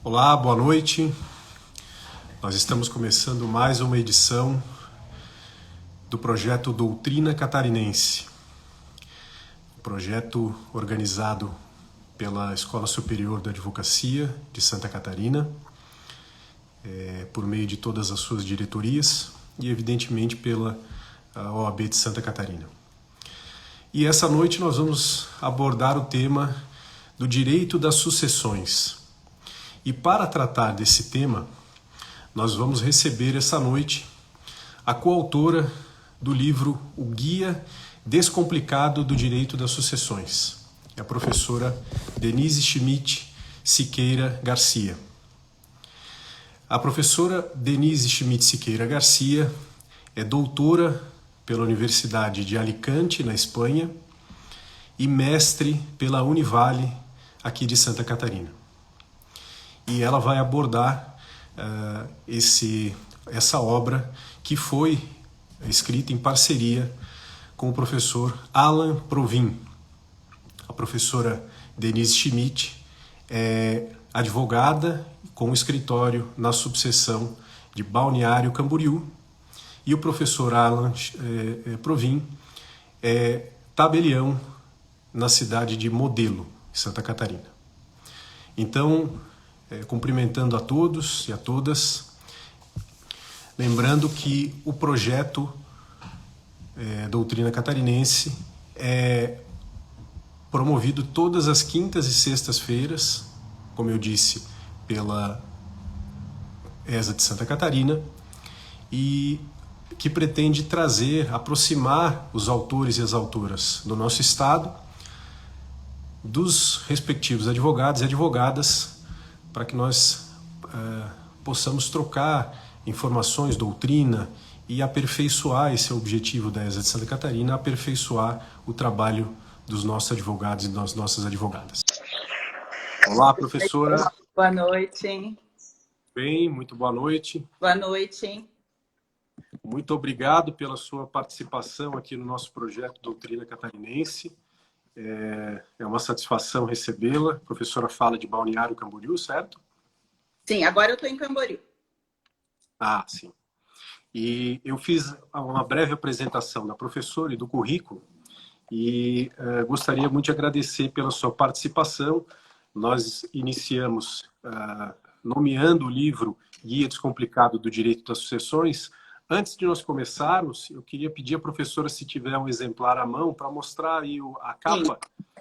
Olá, boa noite. Nós estamos começando mais uma edição do projeto Doutrina Catarinense, um projeto organizado pela Escola Superior da Advocacia de Santa Catarina, por meio de todas as suas diretorias e, evidentemente, pela OAB de Santa Catarina. E essa noite nós vamos abordar o tema do direito das sucessões. E para tratar desse tema, nós vamos receber essa noite a coautora do livro O Guia Descomplicado do Direito das Sucessões, a professora Denise Schmidt Siqueira Garcia. A professora Denise Schmidt Siqueira Garcia é doutora pela Universidade de Alicante, na Espanha, e mestre pela Univale, aqui de Santa Catarina. E ela vai abordar essa obra que foi escrita em parceria com o professor Alan Provin. A professora Denise Schmidt é advogada com escritório na subseção de Balneário Camboriú e o professor Alan Provin é tabelião na cidade de Modelo, Santa Catarina. Então, cumprimentando a todos e a todas, lembrando que o projeto Doutrina Catarinense é promovido todas as quintas e sextas-feiras, como eu disse, pela ESA de Santa Catarina, e que pretende aproximar os autores e as autoras do nosso estado dos respectivos advogados e advogadas, para que nós possamos trocar informações, doutrina e aperfeiçoar, esse é o objetivo da ESA de Santa Catarina, aperfeiçoar o trabalho dos nossos advogados e das nossas advogadas. Olá, professora. Boa noite. Bem, muito boa noite. Boa noite. Muito obrigado pela sua participação aqui no nosso projeto Doutrina Catarinense. É uma satisfação recebê-la. A professora fala de Balneário Camboriú, certo? Sim, agora eu estou em Camboriú. Ah, sim. E eu fiz uma breve apresentação da professora e do currículo e gostaria muito de agradecer pela sua participação. Nós iniciamos nomeando o livro Guia Descomplicado do Direito das Sucessões. Antes de nós começarmos, eu queria pedir à professora se tiver um exemplar à mão para mostrar aí a capa. Sim.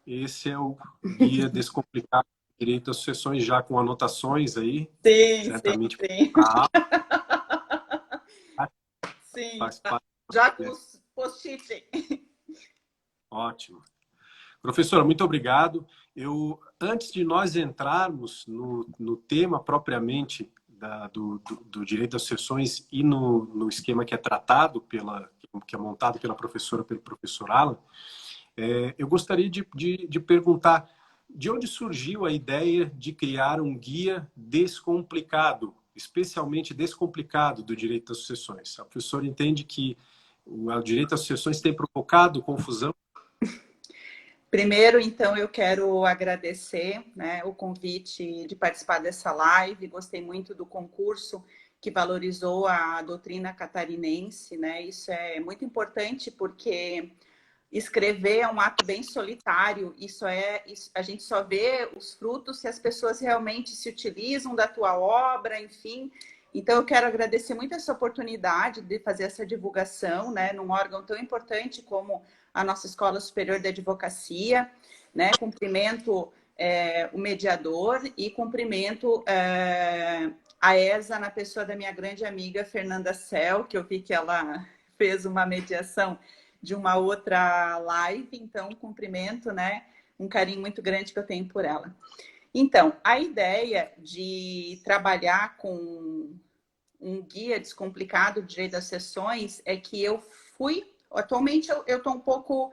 Esse é o Guia Descomplicado do Direito das Sucessões, já com anotações aí. Sim, certamente. sim. Sim, já com os post-it. Ótimo. Professora, muito obrigado. Antes de nós entrarmos no tema propriamente do direito das sucessões e no esquema que é tratado, que é montado pela professora, pelo professor Alan, eu gostaria de perguntar de onde surgiu a ideia de criar um guia descomplicado, especialmente descomplicado do direito das sucessões. A professora entende que o direito das sucessões tem provocado confusão? Primeiro, então, eu quero agradecer, né, o convite de participar dessa live. Gostei muito do concurso que valorizou a doutrina catarinense, né? Isso é muito importante porque escrever é um ato bem solitário. A gente só vê os frutos se as pessoas realmente se utilizam da tua obra, enfim. Então, eu quero agradecer muito essa oportunidade de fazer essa divulgação, né, num órgão tão importante como a nossa Escola Superior de Advocacia, né? Cumprimento o mediador e cumprimento a ESA na pessoa da minha grande amiga Fernanda Cel, que eu vi que ela fez uma mediação de uma outra live, então cumprimento, né? Um carinho muito grande que eu tenho por ela. Então, a ideia de trabalhar com um guia descomplicado de direito das sessões é que atualmente eu estou um pouco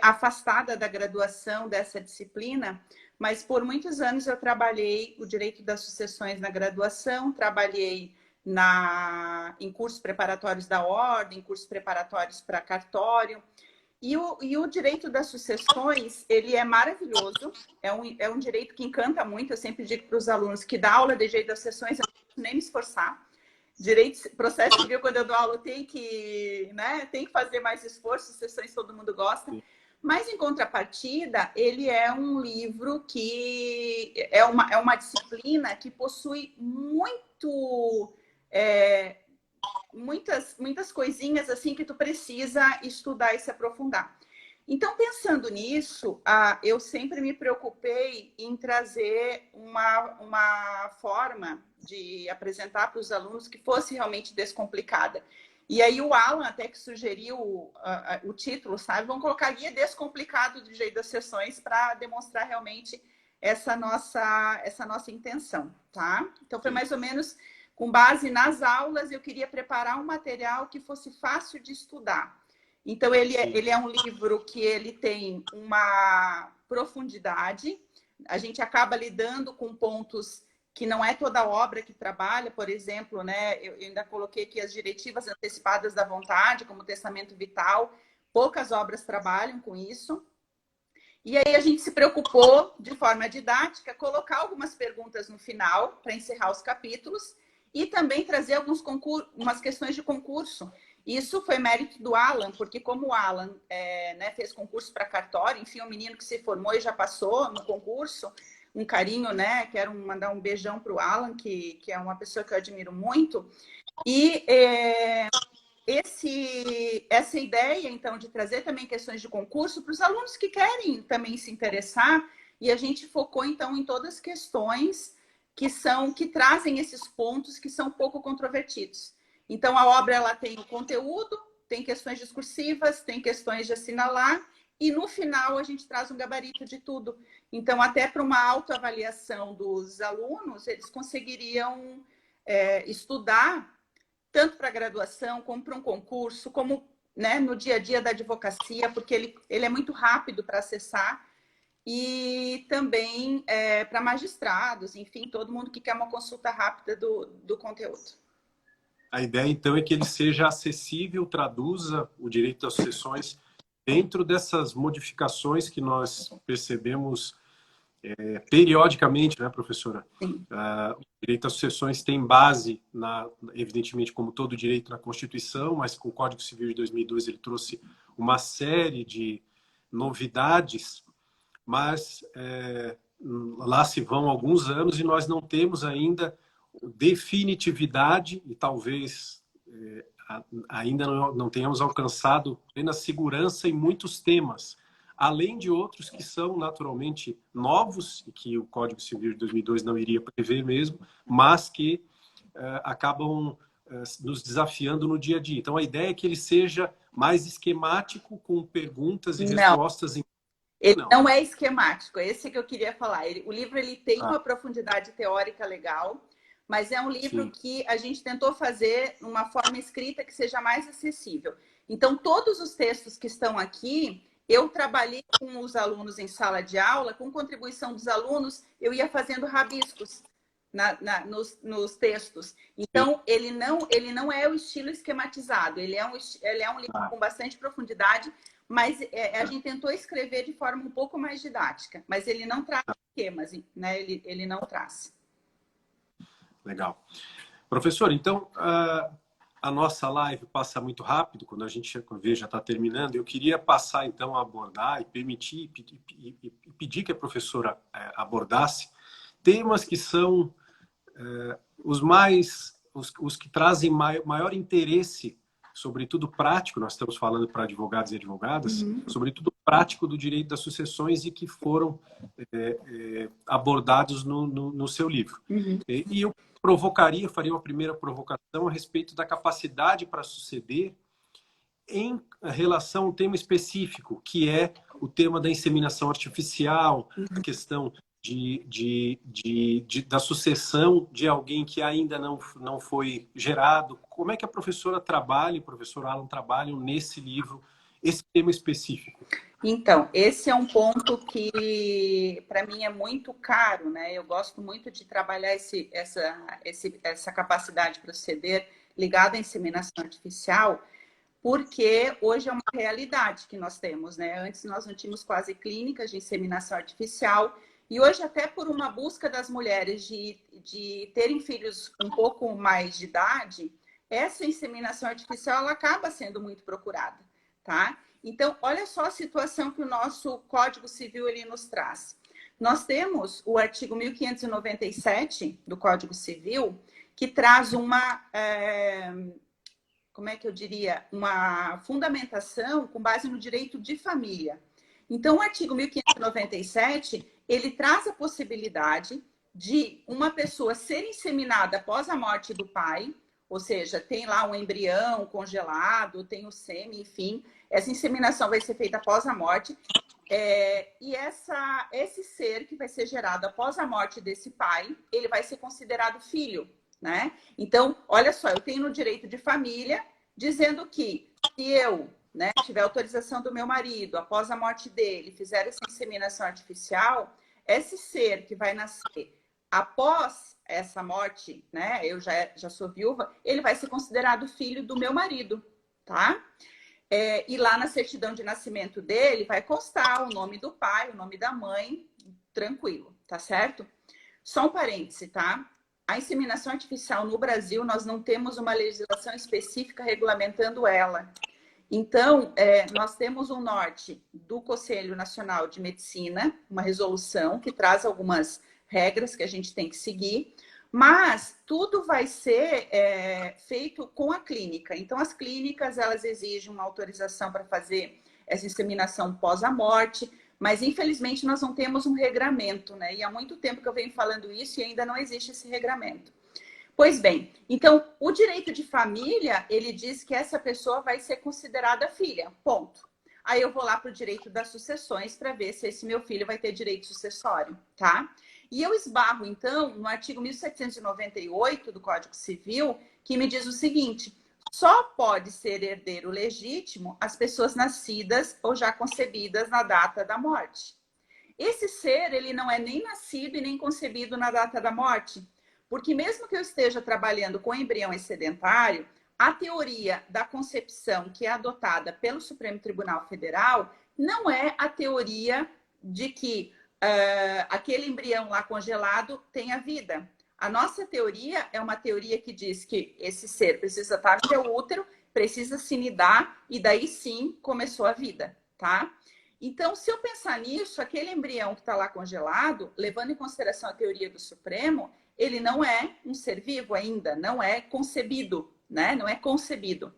afastada da graduação dessa disciplina, mas por muitos anos eu trabalhei o direito das sucessões na graduação, trabalhei em cursos preparatórios da ordem, cursos preparatórios para cartório, E o direito das sucessões, ele é maravilhoso, é um direito que encanta muito. Eu sempre digo para os alunos que dá aula de direito das sucessões, eu não preciso nem me esforçar. Direito, processo civil, quando eu dou aula, tem que, né, tem que fazer mais esforço, sessões todo mundo gosta. Mas, em contrapartida, ele é um livro que é uma disciplina que possui muitas coisinhas assim que tu precisa estudar e se aprofundar. Então, pensando nisso, eu sempre me preocupei em trazer uma forma de apresentar para os alunos que fosse realmente descomplicada. E aí o Alan até que sugeriu o título, sabe? Vamos colocar Guia Descomplicado do Jeito das Sessões para demonstrar realmente essa nossa intenção, tá? Então, foi mais ou menos com base nas aulas, eu queria preparar um material que fosse fácil de estudar. Então, ele é um livro que ele tem uma profundidade, a gente acaba lidando com pontos que não é toda obra que trabalha, por exemplo, né? Eu ainda coloquei aqui as diretivas antecipadas da vontade, como o testamento vital, poucas obras trabalham com isso. E aí a gente se preocupou, de forma didática, colocar algumas perguntas no final, para encerrar os capítulos, e também trazer umas questões de concurso. Isso foi mérito do Alan, porque como o Alan né, fez concurso para cartório, enfim, um menino que se formou e já passou no concurso, um carinho, né? Quero mandar um beijão para o Alan, que é uma pessoa que eu admiro muito. E essa ideia, então, de trazer também questões de concurso para os alunos que querem também se interessar, e a gente focou, então, em todas as questões que trazem esses pontos que são pouco controvertidos. Então, a obra ela tem o conteúdo, tem questões discursivas, tem questões de assinalar, e no final a gente traz um gabarito de tudo. Então, até para uma autoavaliação dos alunos, eles conseguiriam estudar tanto para a graduação, como para um concurso, como né, no dia a dia da advocacia, porque ele é muito rápido para acessar, e também para magistrados, enfim, todo mundo que quer uma consulta rápida do conteúdo. A ideia, então, é que ele seja acessível, traduza o direito das sucessões dentro dessas modificações que nós percebemos periodicamente, né, professora? O direito às sucessões tem base, evidentemente, como todo direito, na Constituição, mas com o Código Civil de 2002 ele trouxe uma série de novidades, mas lá se vão alguns anos e nós não temos ainda definitividade e talvez ainda não tenhamos alcançado plena segurança em muitos temas, além de outros que são naturalmente novos e que o Código Civil de 2002 não iria prever mesmo, mas que acabam nos desafiando no dia a dia. Então, a ideia é que ele seja mais esquemático, com perguntas e respostas. Ele não é esquemático, é esse que eu queria falar. O livro ele tem uma profundidade teórica legal, mas é um livro que a gente tentou fazer uma forma escrita que seja mais acessível. Então, todos os textos que estão aqui, eu trabalhei com os alunos em sala de aula, com contribuição dos alunos, eu ia fazendo rabiscos nos textos. Então, ele não é o estilo esquematizado, ele é um livro com bastante profundidade, mas a gente tentou escrever de forma um pouco mais didática, mas ele não traz esquemas, né? Ele não traz. Legal. Professor, então, a nossa live passa muito rápido, quando a gente vê já está terminando. Eu queria passar, então, a abordar e permitir e pedir que a professora abordasse temas que são os que trazem maior interesse, sobretudo prático, nós estamos falando para advogados e advogadas, sobretudo prático do direito das sucessões e que foram abordados no seu livro. E eu faria uma primeira provocação a respeito da capacidade para suceder em relação a um tema específico, que é o tema da inseminação artificial, a questão da sucessão de alguém que ainda não foi gerado. Como é que a professora trabalha, o professor Alan trabalham nesse livro, esse tema específico? Então, esse é um ponto que para mim é muito caro, né? Eu gosto muito de trabalhar essa capacidade para suceder ligada à inseminação artificial, porque hoje é uma realidade que nós temos, né? Antes nós não tínhamos quase clínicas de inseminação artificial, e hoje até por uma busca das mulheres de terem filhos um pouco mais de idade, essa inseminação artificial ela acaba sendo muito procurada, tá? Então, olha só a situação que o nosso Código Civil ele nos traz. Nós temos o artigo 1597 do Código Civil, que traz uma, como é que eu diria, uma fundamentação com base no direito de família. Então, o artigo 1597, ele traz a possibilidade de uma pessoa ser inseminada após a morte do pai, ou seja, tem lá um embrião congelado, tem o sêmen, enfim, essa inseminação vai ser feita após a morte, e esse ser que vai ser gerado após a morte desse pai, ele vai ser considerado filho, né? Então, olha só, eu tenho no direito de família dizendo que se eu, né, tiver autorização do meu marido, após a morte dele, fizer essa inseminação artificial, esse ser que vai nascer após essa morte, né, eu já sou viúva, ele vai ser considerado filho do meu marido, tá? E lá na certidão de nascimento dele vai constar o nome do pai, o nome da mãe, tranquilo, tá certo? Só um parêntese, tá? A inseminação artificial no Brasil, nós não temos uma legislação específica regulamentando ela. Então, nós temos um norte do Conselho Nacional de Medicina, uma resolução que traz algumas regras que a gente tem que seguir, mas tudo vai ser feito com a clínica. Então, as clínicas, elas exigem uma autorização para fazer essa inseminação pós a morte, mas, infelizmente, nós não temos um regramento, né? E há muito tempo que eu venho falando isso e ainda não existe esse regramento. Pois bem, então, o direito de família, ele diz que essa pessoa vai ser considerada filha, ponto. Aí eu vou lá para o direito das sucessões para ver se esse meu filho vai ter direito sucessório, tá? E eu esbarro, então, no artigo 1798 do Código Civil, que me diz o seguinte: só pode ser herdeiro legítimo as pessoas nascidas ou já concebidas na data da morte. Esse ser, ele não é nem nascido e nem concebido na data da morte, porque mesmo que eu esteja trabalhando com embrião excedentário, a teoria da concepção que é adotada pelo Supremo Tribunal Federal não é a teoria de que aquele embrião lá congelado tenha vida. A nossa teoria é uma teoria que diz que esse ser precisa estar no seu útero, precisa se nidar e daí sim começou a vida, tá? Então, se eu pensar nisso, aquele embrião que está lá congelado, levando em consideração a teoria do Supremo, ele não é um ser vivo ainda, não é concebido, né? Não é concebido.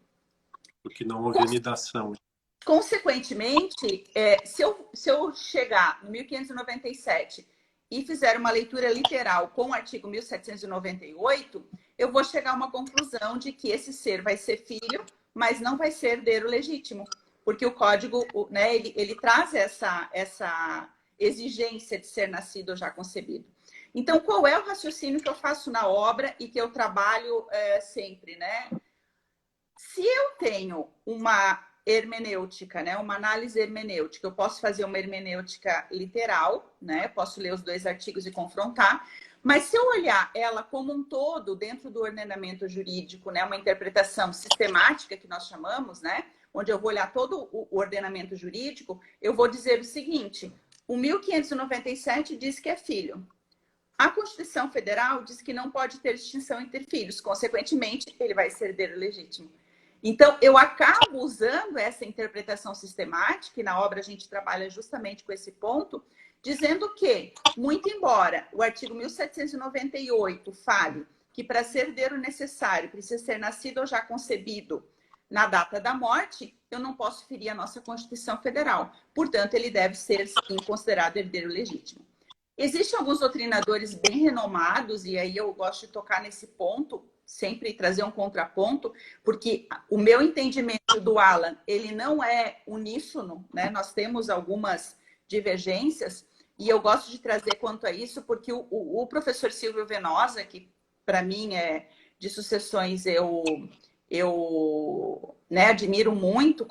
Porque não houve anidação. Consequentemente, se eu chegar no 1597 e fizer uma leitura literal com o artigo 1798, eu vou chegar a uma conclusão de que esse ser vai ser filho, mas não vai ser herdeiro legítimo. Porque o código, né, ele traz essa exigência de ser nascido ou já concebido. Então, qual é o raciocínio que eu faço na obra e que eu trabalho sempre, né? Se eu tenho uma hermenêutica, né, uma análise hermenêutica, eu posso fazer uma hermenêutica literal, né? Posso ler os dois artigos e confrontar. Mas se eu olhar ela como um todo dentro do ordenamento jurídico, né, uma interpretação sistemática que nós chamamos, né, onde eu vou olhar todo o ordenamento jurídico, eu vou dizer o seguinte: o 1597 diz que é filho. A Constituição Federal diz que não pode ter distinção entre filhos, consequentemente, ele vai ser herdeiro legítimo. Então, eu acabo usando essa interpretação sistemática, e na obra a gente trabalha justamente com esse ponto, dizendo que, muito embora o artigo 1798 fale que para ser herdeiro necessário precisa ser nascido ou já concebido na data da morte, eu não posso ferir a nossa Constituição Federal. Portanto, ele deve ser, sim, considerado herdeiro legítimo. Existem alguns doutrinadores bem renomados, e aí eu gosto de tocar nesse ponto, sempre trazer um contraponto, porque o meu entendimento do Alan, ele não é uníssono, né? Nós temos algumas divergências, e eu gosto de trazer quanto a isso, porque o professor Silvio Venosa, que para mim é de sucessões, eu admiro muito,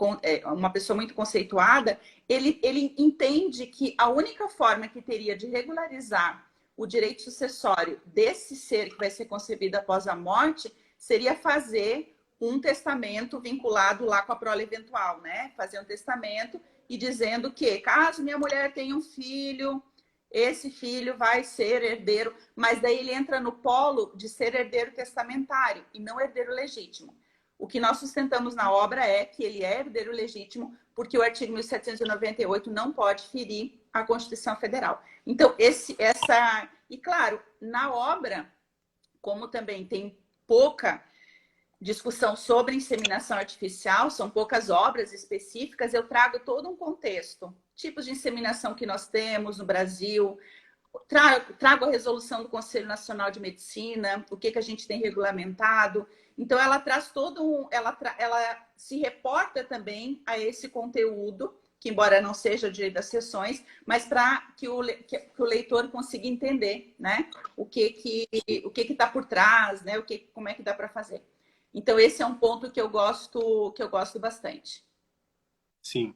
uma pessoa muito conceituada, ele entende que a única forma que teria de regularizar o direito sucessório desse ser que vai ser concebido após a morte seria fazer um testamento vinculado lá com a prole eventual, né? Fazer um testamento e dizendo que, caso minha mulher tenha um filho, esse filho vai ser herdeiro, mas daí ele entra no polo de ser herdeiro testamentário e não herdeiro legítimo. O que nós sustentamos na obra é que ele é herdeiro legítimo porque o artigo 1798 não pode ferir a Constituição Federal. Então, e claro, na obra, como também tem pouca discussão sobre inseminação artificial, são poucas obras específicas, eu trago todo um contexto. Tipos de inseminação que nós temos no Brasil, trago a resolução do Conselho Nacional de Medicina, o que a gente tem regulamentado. Então, ela traz ela se reporta também a esse conteúdo, que embora não seja o direito das sessões, mas para que o leitor consiga entender, né, o que está por trás, né, como é que dá para fazer. Então, esse é um ponto que eu gosto bastante. Sim.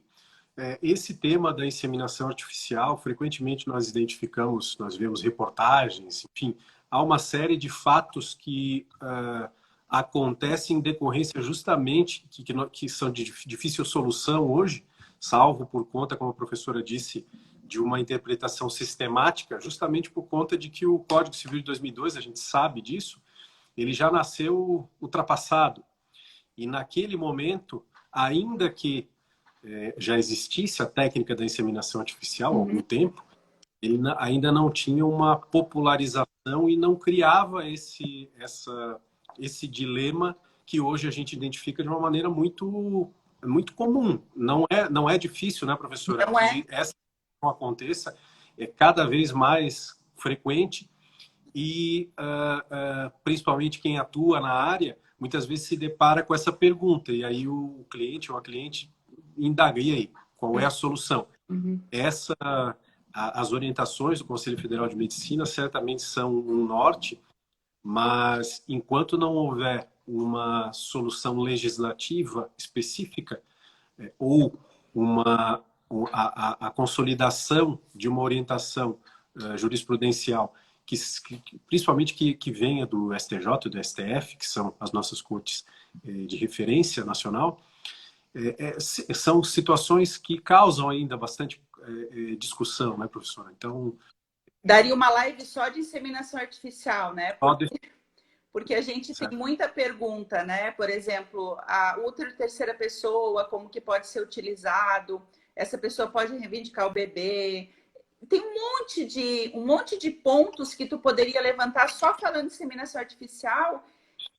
Esse tema da inseminação artificial, frequentemente nós identificamos, nós vemos reportagens, enfim, há uma série de fatos que acontecem em decorrência justamente, que são de difícil solução hoje, salvo por conta, como a professora disse, de uma interpretação sistemática, justamente por conta de que o Código Civil de 2002, a gente sabe disso, ele já nasceu ultrapassado. E naquele momento, ainda que já existisse a técnica da inseminação artificial há algum tempo, ele ainda não tinha uma popularização e não criava esse dilema que hoje a gente identifica de uma maneira muito comum. Não é difícil, né, professora? Não é. Que essa não aconteça, é cada vez mais frequente e principalmente quem atua na área muitas vezes se depara com essa pergunta e aí o cliente ou a cliente indaga, e aí, qual é a solução? As orientações do Conselho Federal de Medicina certamente são um norte, mas enquanto não houver uma solução legislativa específica ou a consolidação de uma orientação jurisprudencial principalmente que venha do STJ, do STF, que são as nossas cortes de referência nacional, são situações que causam ainda bastante discussão, né, professora? Então, daria uma live só de inseminação artificial, né? Pode. Porque a gente tem muita pergunta, né? Por exemplo, a útero terceira pessoa, como que pode ser utilizado? Essa pessoa pode reivindicar o bebê? Tem um monte de pontos que tu poderia levantar só falando de inseminação artificial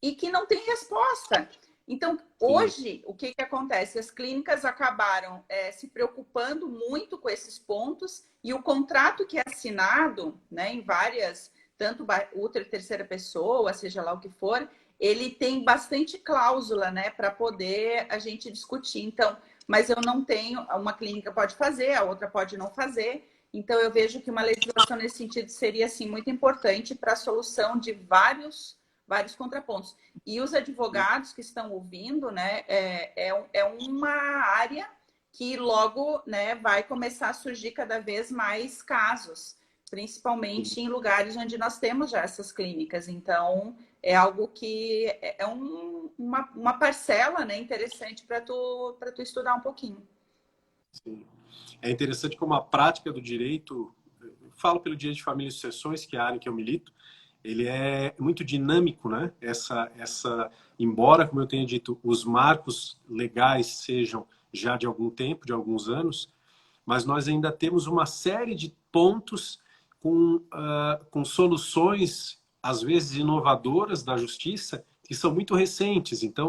e que não tem resposta. Então, hoje, o que acontece? As clínicas acabaram se preocupando muito com esses pontos e o contrato que é assinado, né, em várias, tanto útero terceira pessoa, seja lá o que for, ele tem bastante cláusula, né, para poder a gente discutir. Então, mas eu não tenho, uma clínica pode fazer, a outra pode não fazer. Então, eu vejo que uma legislação nesse sentido seria, assim, muito importante para a solução de vários contrapontos. E os advogados que estão ouvindo, né, é uma área que logo, né, vai começar a surgir cada vez mais casos, principalmente em lugares onde nós temos já essas clínicas. Então, é algo que uma parcela, né, interessante para tu estudar um pouquinho. Sim. É interessante como a prática do direito, falo pelo direito de família e sucessões, que é a área em que eu milito, ele é muito dinâmico, né? Embora, como eu tenha dito, os marcos legais sejam já de algum tempo, de alguns anos, mas nós ainda temos uma série de pontos com soluções, às vezes inovadoras da justiça, que são muito recentes. Então,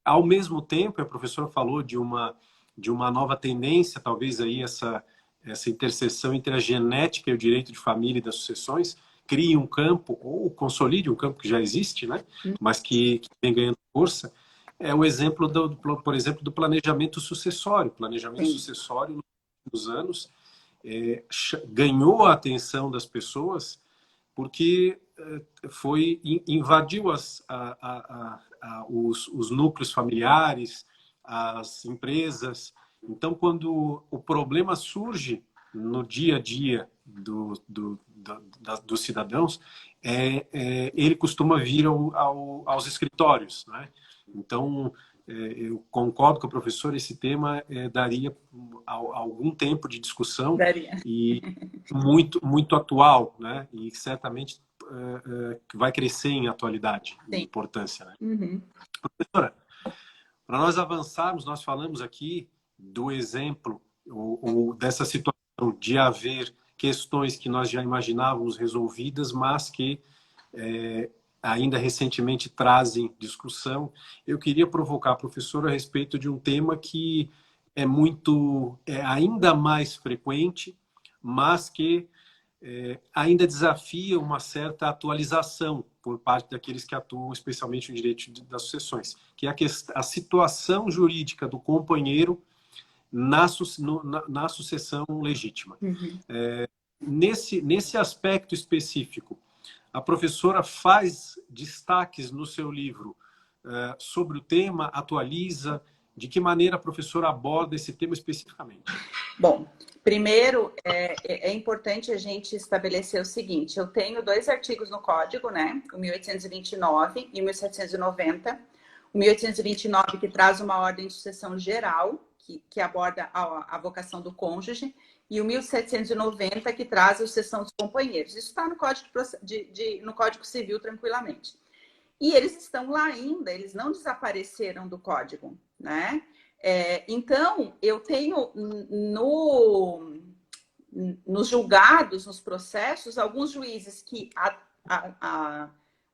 ao mesmo tempo, a professora falou de uma nova tendência, talvez aí essa interseção entre a genética e o direito de família e das sucessões, crie um campo, ou consolide um campo que já existe, né? Mas que vem ganhando força. É o exemplo, por exemplo, do planejamento sucessório. O planejamento sucessório, nos anos, ganhou a atenção das pessoas porque invadiu os núcleos familiares, as empresas. Então, quando o problema surge no dia a dia dos cidadãos, ele costuma vir aos escritórios, né? Então, eu concordo com o professor, esse tema daria algum tempo de discussão Daria. e muito atual, né? E certamente vai crescer em atualidade, em Sim. importância, né? Uhum. Professora, para nós avançarmos, nós falamos aqui do exemplo ou dessa situação de haver questões que nós já imaginávamos resolvidas, mas que ainda recentemente trazem discussão. Eu queria provocar a professora a respeito de um tema que é ainda mais frequente, mas que ainda desafia uma certa atualização por parte daqueles que atuam especialmente no direito das sucessões, que é a situação jurídica do companheiro na sucessão legítima. Uhum. Nesse aspecto específico, a professora faz destaques no seu livro sobre o tema, atualiza. De que maneira a professora aborda esse tema especificamente? Bom, primeiro é importante a gente estabelecer o seguinte: eu tenho 2 artigos no Código, né? O 1829 e o 1790. O 1829 que traz uma ordem de sucessão geral, que aborda a vocação do cônjuge, e o 1790 que traz a sucessão dos companheiros. Isso está no no Código Civil tranquilamente. E eles estão lá ainda, eles não desapareceram do código, né? Então, eu tenho nos julgados, nos processos, alguns juízes que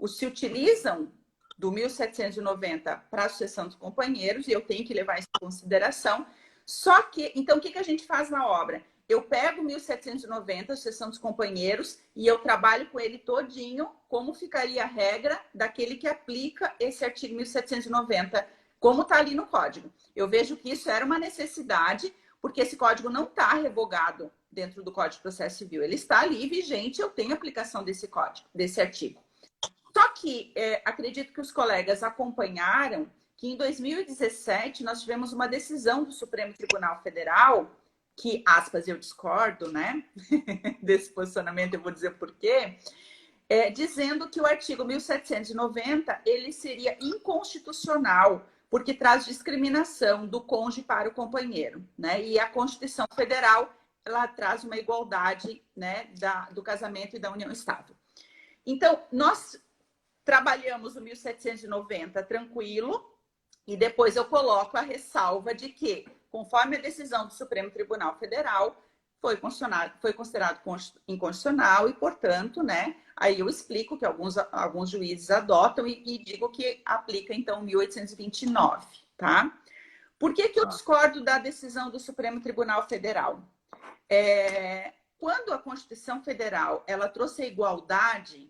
se utilizam do 1790 para a sucessão dos companheiros, e eu tenho que levar isso em consideração. Só que, então, o que a gente faz na obra? Eu pego 1790, a sucessão dos companheiros, e eu trabalho com ele todinho, como ficaria a regra daquele que aplica esse artigo 1790, como está ali no código. Eu vejo que isso era uma necessidade, porque esse código não está revogado dentro do Código de Processo Civil. Ele está ali vigente, eu tenho aplicação desse código, desse artigo. Só que acredito que os colegas acompanharam que em 2017 nós tivemos uma decisão do Supremo Tribunal Federal, que, aspas, eu discordo, né, desse posicionamento, eu vou dizer por quê, dizendo que o artigo 1790 ele seria inconstitucional, porque traz discriminação do cônjuge para o companheiro, né, e a Constituição Federal, ela traz uma igualdade, né, do casamento e da união estável. Então, nós trabalhamos o 1790 tranquilo, e depois eu coloco a ressalva de que, conforme a decisão do Supremo Tribunal Federal, foi considerado inconstitucional e, portanto, né, aí eu explico que alguns juízes adotam e digo que aplica, então, 1829, tá? Por que eu discordo da decisão do Supremo Tribunal Federal? Quando a Constituição Federal ela trouxe a igualdade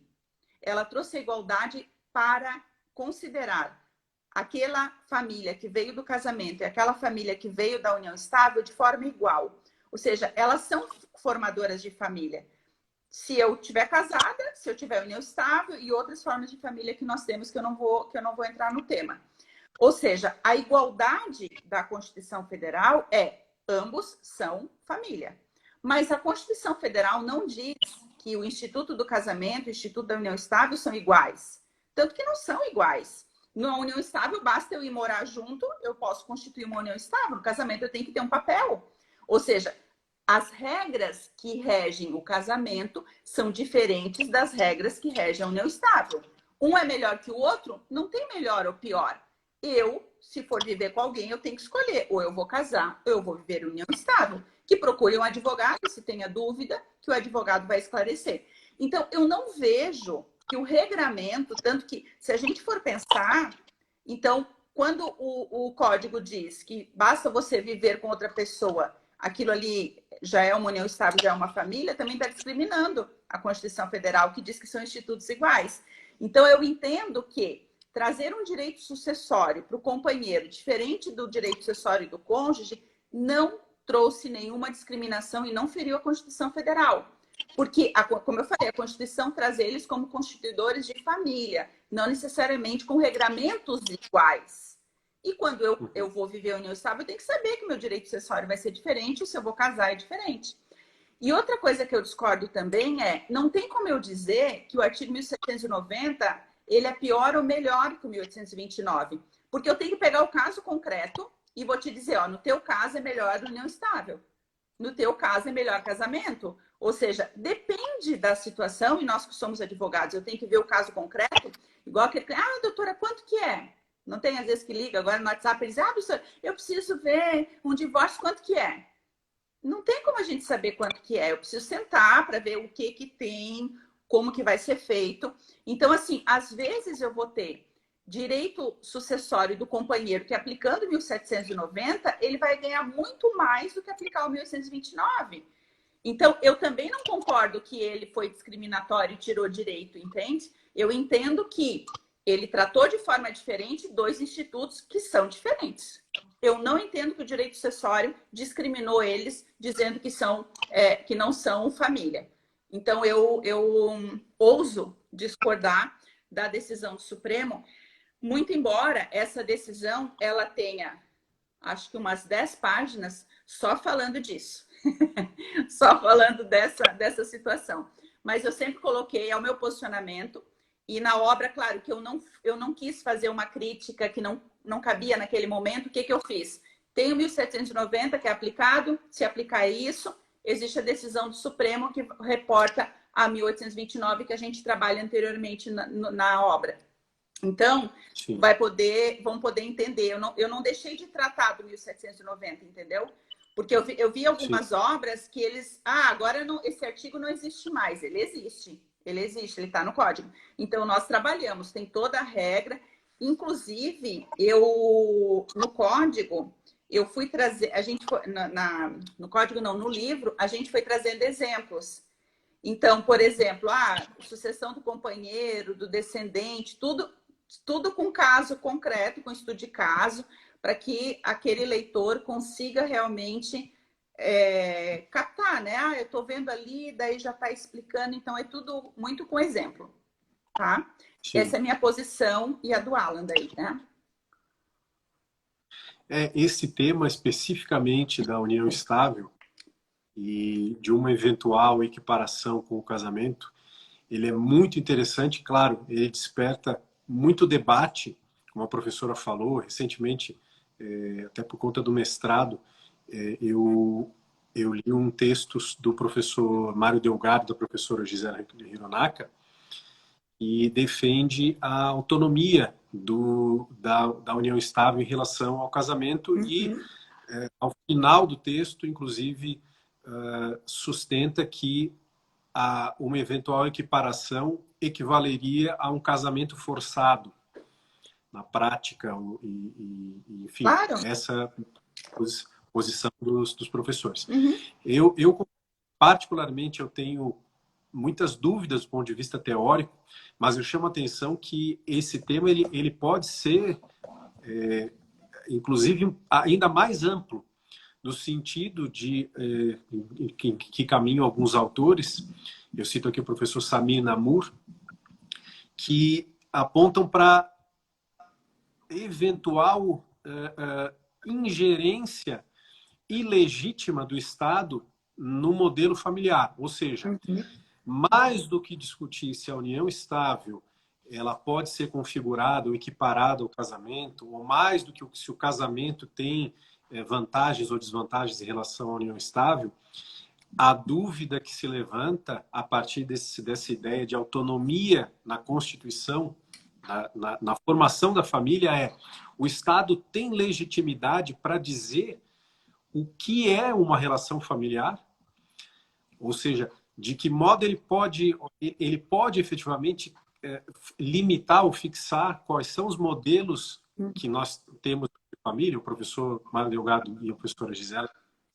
para considerar aquela família que veio do casamento e aquela família que veio da união estável de forma igual. Ou seja, elas são formadoras de família. Se eu estiver casada, se eu tiver união estável e outras formas de família que nós temos que eu não vou entrar no tema. Ou seja, a igualdade da Constituição Federal ambos são família. Mas a Constituição Federal não diz que o Instituto do Casamento e o Instituto da União Estável são iguais. Tanto que não são iguais. Na união estável, basta eu ir morar junto, eu posso constituir uma união estável. No casamento, eu tenho que ter um papel. Ou seja, as regras que regem o casamento são diferentes das regras que regem a união estável. Um é melhor que o outro? Não tem melhor ou pior. Se for viver com alguém, eu tenho que escolher. Ou eu vou casar, ou eu vou viver em união estável. Que procure um advogado, se tenha dúvida, que o advogado vai esclarecer. Então, eu não vejo que o regramento, tanto que, se a gente for pensar, então, quando o código diz que basta você viver com outra pessoa, aquilo ali já é uma união estável, já é uma família, também está discriminando a Constituição Federal, que diz que são institutos iguais. Então, eu entendo que trazer um direito sucessório para o companheiro, diferente do direito sucessório do cônjuge, não trouxe nenhuma discriminação e não feriu a Constituição Federal. Porque, como eu falei, a Constituição traz eles como constituidores de família, não necessariamente com regramentos iguais. E quando eu vou viver a união estável, eu tenho que saber que o meu direito sucessório vai ser diferente, e se eu vou casar é diferente. E outra coisa que eu discordo também é, não tem como eu dizer que o artigo 1790 ele é pior ou melhor que o 1829, porque eu tenho que pegar o caso concreto e vou te dizer, ó, no teu caso é melhor união estável, no teu caso é melhor casamento. Ou seja, depende da situação, e nós que somos advogados, eu tenho que ver o caso concreto, igual aquele, doutora, quanto que é? Não tem às vezes que liga agora no WhatsApp e diz, doutora, eu preciso ver um divórcio, quanto que é? Não tem como a gente saber quanto que é. Eu preciso sentar para ver o que que tem, como que vai ser feito. Então, assim, às vezes eu vou ter direito sucessório do companheiro que aplicando 1790, ele vai ganhar muito mais do que aplicar o 1829. Então, eu também não concordo que ele foi discriminatório e tirou direito, entende? Eu entendo que ele tratou de forma diferente dois institutos que são diferentes. Eu não entendo que o direito sucessório discriminou eles, dizendo que não são família. Então, eu ouso discordar da decisão do Supremo, muito embora essa decisão ela tenha, acho que umas 10 páginas só falando disso. Só falando dessa situação. Mas eu sempre coloquei ao meu posicionamento, e na obra, claro, que eu não quis fazer uma crítica que não cabia naquele momento. O que eu fiz? Tem o 1790 que é aplicado, se aplicar isso, existe a decisão do Supremo que reporta a 1829 que a gente trabalha anteriormente na obra. Então, vão poder entender. Eu não deixei de tratar do 1790, entendeu? Porque eu vi algumas obras que eles... agora não, esse artigo não existe mais. Ele existe, ele está no código. Então, nós trabalhamos, tem toda a regra. Inclusive, no código, eu fui trazer... A gente foi, no código não, no livro, a gente foi trazendo exemplos. Então, por exemplo, sucessão do companheiro, do descendente, tudo com caso concreto, com estudo de caso, para que aquele leitor consiga realmente captar, né? Eu estou vendo ali, daí já está explicando, então é tudo muito com exemplo, tá? Sim. Essa é a minha posição e a do Alan daí, né? Esse tema especificamente da união estável e de uma eventual equiparação com o casamento, ele é muito interessante, claro, ele desperta muito debate, como a professora falou, recentemente, até por conta do mestrado, eu li um texto do professor Mário Delgado, da professora Gisela Hironaka, e defende a autonomia da união estável em relação ao casamento e, ao final do texto, inclusive, sustenta que uma eventual equiparação equivaleria a um casamento forçado na prática, enfim, claro. Essa posição dos professores. Eu, particularmente, eu tenho muitas dúvidas do ponto de vista teórico, mas eu chamo a atenção que esse tema ele pode ser, inclusive, ainda mais amplo, no sentido de que caminham alguns autores, eu cito aqui o professor Samir Namur, que apontam para eventual ingerência ilegítima do Estado no modelo familiar. Ou seja, mais do que discutir se a união estável ela pode ser configurada ou equiparada ao casamento, ou mais do que se o casamento tem vantagens ou desvantagens em relação à união estável, a dúvida que se levanta a partir dessa ideia de autonomia na Constituição, na formação da família, o Estado tem legitimidade para dizer o que é uma relação familiar? Ou seja, de que modo ele pode efetivamente limitar ou fixar quais são os modelos que nós temos de família? O professor Mário Delgado e a professora Gisela,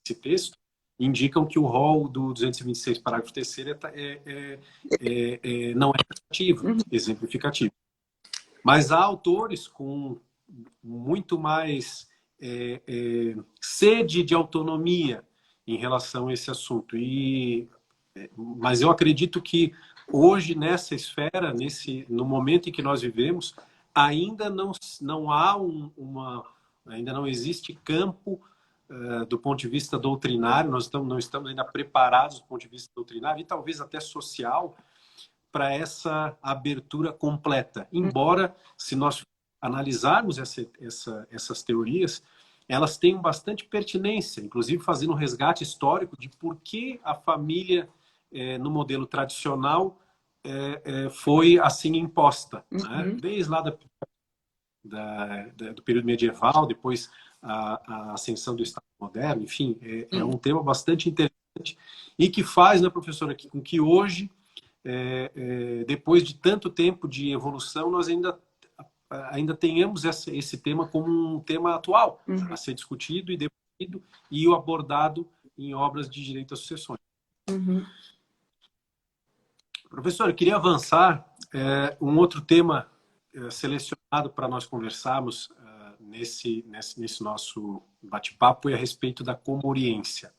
esse texto, indicam que o rol do 226, parágrafo 3º, não é exemplificativo. Mas há autores com muito mais sede de autonomia em relação a esse assunto. Mas eu acredito que hoje, nessa esfera, no momento em que nós vivemos, ainda não há ainda não existe campo do ponto de vista doutrinário, nós não estamos ainda preparados do ponto de vista doutrinário e talvez até social para essa abertura completa. Embora, se nós analisarmos essas teorias, elas têm bastante pertinência, inclusive fazendo um resgate histórico de por que a família, no modelo tradicional, foi assim imposta. Né? Desde lá do período medieval, depois a ascensão do Estado moderno, enfim, é um tema bastante interessante e que faz, né, professora, com que hoje, depois de tanto tempo de evolução, nós ainda tenhamos esse tema como um tema atual a ser discutido e debatido e abordado em obras de direito às sucessões. Professor, eu queria avançar um outro tema selecionado para nós conversarmos nesse nosso bate-papo é a respeito da comoriência.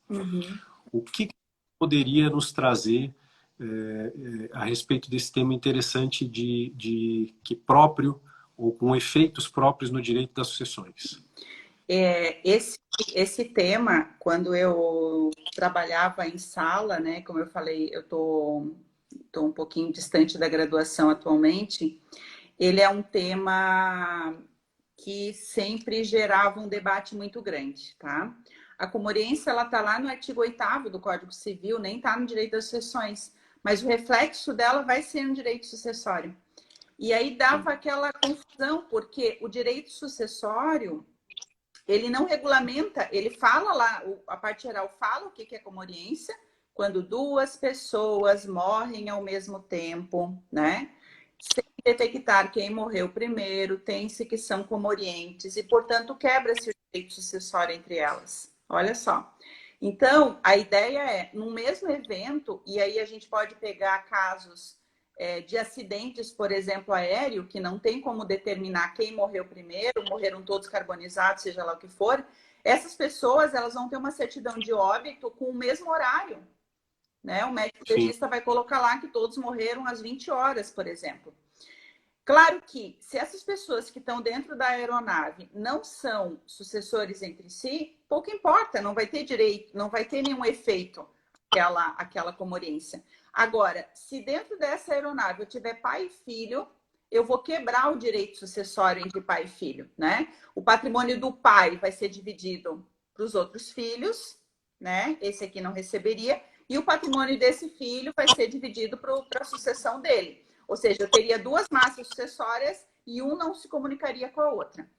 O que poderia nos trazer a respeito desse tema interessante que próprio ou com efeitos próprios no direito das sucessões? Esse tema, quando eu trabalhava em sala, né, como eu falei, eu tô um pouquinho distante da graduação atualmente, ele é um tema que sempre gerava um debate muito grande, tá? A comoriência, ela tá lá no artigo 8º do Código Civil, nem tá no direito das sucessões, mas o reflexo dela vai ser no direito sucessório. E aí dava aquela confusão, porque o direito sucessório, ele não regulamenta, ele fala lá, a parte geral fala o que é comoriência, quando duas pessoas morrem ao mesmo tempo, né? Sem detectar quem morreu primeiro, tem-se que são comorientes e, portanto, quebra-se o direito sucessório entre elas. Olha só. Então, a ideia é, no mesmo evento, e aí a gente pode pegar casos de acidentes, por exemplo, aéreo, que não tem como determinar quem morreu primeiro, morreram todos carbonizados, seja lá o que for, essas pessoas elas vão ter uma certidão de óbito com o mesmo horário. Né? O médico legista vai colocar lá que todos morreram às 20 horas, por exemplo. Claro que, se essas pessoas que estão dentro da aeronave não são sucessores entre si, pouco importa, não vai ter direito, não vai ter nenhum efeito aquela comoriência. Agora, se dentro dessa aeronave eu tiver pai e filho, eu vou quebrar o direito sucessório entre pai e filho, né? O patrimônio do pai vai ser dividido para os outros filhos, né? Esse aqui não receberia. E o patrimônio desse filho vai ser dividido para a sucessão dele. Ou seja, eu teria duas massas sucessórias e um não se comunicaria com a outra.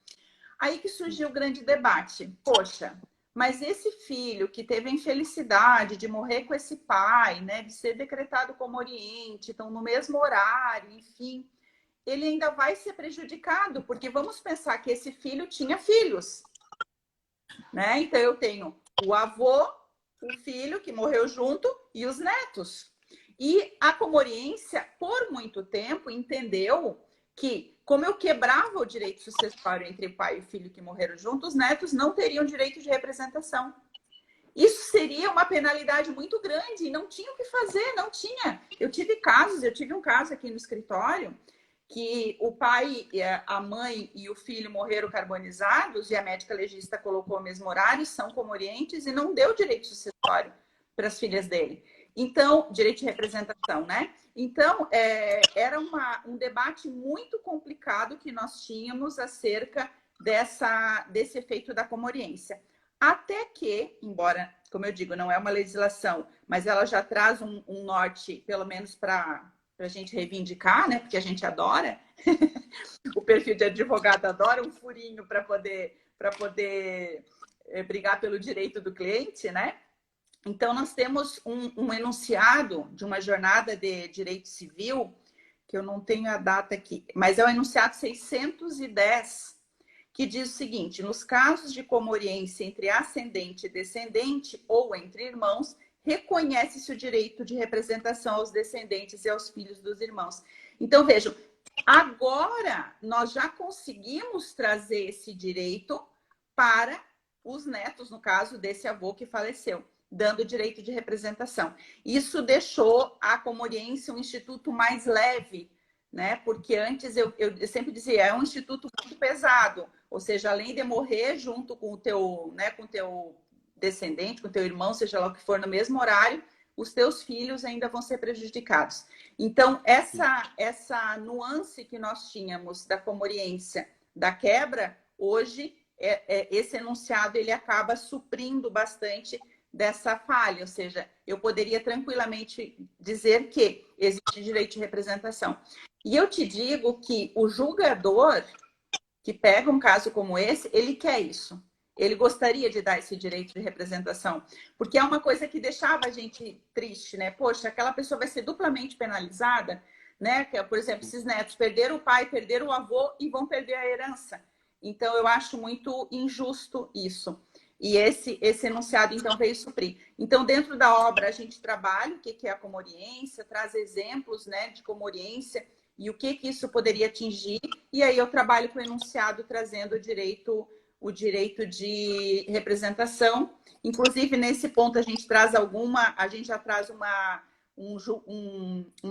Aí que surgiu o grande debate. Poxa, mas esse filho que teve a infelicidade de morrer com esse pai, né, de ser decretado como oriente, então no mesmo horário, enfim, ele ainda vai ser prejudicado, porque vamos pensar que esse filho tinha filhos, né? Então eu tenho o avô, o filho que morreu junto e os netos. E a comoriência, por muito tempo, entendeu que, como eu quebrava o direito sucessório entre pai e filho que morreram juntos, os netos não teriam direito de representação. Isso seria uma penalidade muito grande e não tinha o que fazer, não tinha. Eu tive um caso aqui no escritório que o pai, a mãe e o filho morreram carbonizados e a médica legista colocou o mesmo horário, são comorientes e não deu direito sucessório para as filhas dele. Então, direito de representação, né? Então, era um debate muito complicado que nós tínhamos acerca desse efeito da comoriência. Até que, embora, como eu digo, não é uma legislação, mas ela já traz um norte, pelo menos para a gente reivindicar, né? Porque a gente adora. O perfil de advogado adora um furinho para poder brigar pelo direito do cliente, né? Então, nós temos um enunciado de uma jornada de direito civil, que eu não tenho a data aqui, mas é o enunciado 610, que diz o seguinte: nos casos de comoriência entre ascendente e descendente ou entre irmãos, reconhece-se o direito de representação aos descendentes e aos filhos dos irmãos. Então, vejam, agora nós já conseguimos trazer esse direito para os netos, no caso desse avô que faleceu, dando direito de representação. Isso deixou a comoriência um instituto mais leve, né? Porque antes eu sempre dizia, é um instituto muito pesado, ou seja, além de morrer junto com o teu, né, com o teu descendente, com teu irmão, seja lá o que for, no mesmo horário, os teus filhos ainda vão ser prejudicados. Então, essa nuance que nós tínhamos da comoriência, da quebra, hoje, esse enunciado ele acaba suprindo bastante dessa falha, ou seja, eu poderia tranquilamente dizer que existe direito de representação. E eu te digo que o julgador que pega um caso como esse, ele quer isso. Ele gostaria de dar esse direito de representação, porque é uma coisa que deixava a gente triste, né? Poxa, aquela pessoa vai ser duplamente penalizada, né? Por exemplo, esses netos perderam o pai, perderam o avô e vão perder a herança. Então, eu acho muito injusto isso. E esse enunciado, então, veio suprir. Então, dentro da obra, a gente trabalha o que é a comoriência, traz exemplos, né, de comoriência e o que isso poderia atingir. E aí eu trabalho com o enunciado, trazendo o direito de representação. Inclusive, nesse ponto, a gente já traz uma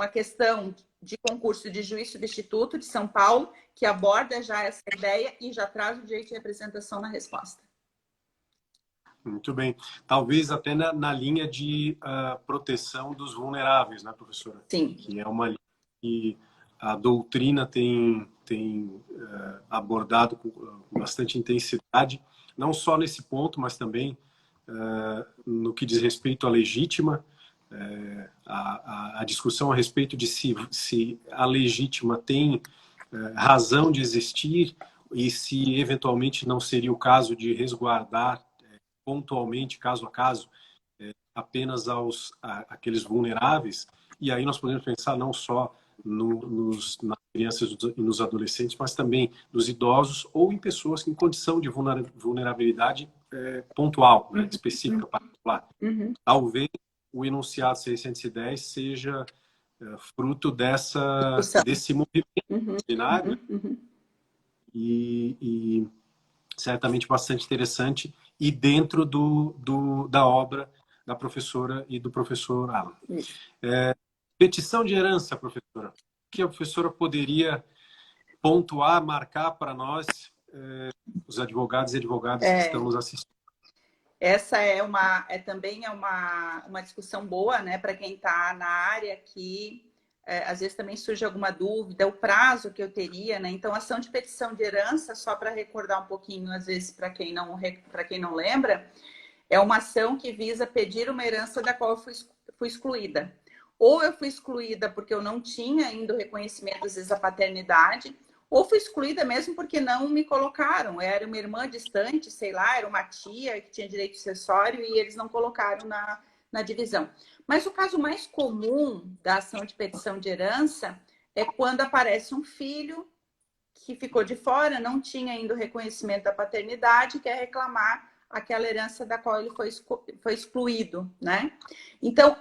questão de concurso de juiz substituto de São Paulo, que aborda já essa ideia e já traz o direito de representação na resposta. Muito bem. Talvez até na linha de proteção dos vulneráveis, né, professora? Sim. Que é uma linha que a doutrina tem abordado com bastante intensidade, não só nesse ponto, mas também no que diz respeito à legítima, a discussão a respeito de se a legítima tem razão de existir e se eventualmente não seria o caso de resguardar pontualmente, caso a caso, apenas aqueles vulneráveis. E aí nós podemos pensar não só nas crianças e nos adolescentes, mas também nos idosos ou em pessoas em condição de vulnerabilidade pontual, né, específica, particular. Talvez o enunciado 610 seja fruto desse movimento disciplinar, e certamente bastante interessante e dentro da obra da professora e do professor Alan. Petição de herança, professora. O que a professora poderia pontuar, marcar para nós, os advogados e advogadas que estão nos assistindo? Essa também é uma discussão boa, né, para quem está na área, que às vezes também surge alguma dúvida, o prazo que eu teria, né? Então, ação de petição de herança, só para recordar um pouquinho, às vezes, para quem não lembra, é uma ação que visa pedir uma herança da qual eu fui excluída. Ou eu fui excluída porque eu não tinha ainda o reconhecimento, às vezes, da paternidade, ou fui excluída mesmo porque não me colocaram. Era uma irmã distante, sei lá, era uma tia que tinha direito sucessório e eles não colocaram na divisão. Mas o caso mais comum da ação de petição de herança é quando aparece um filho que ficou de fora, não tinha ainda o reconhecimento da paternidade, quer reclamar aquela herança da qual ele foi excluído, né? Então,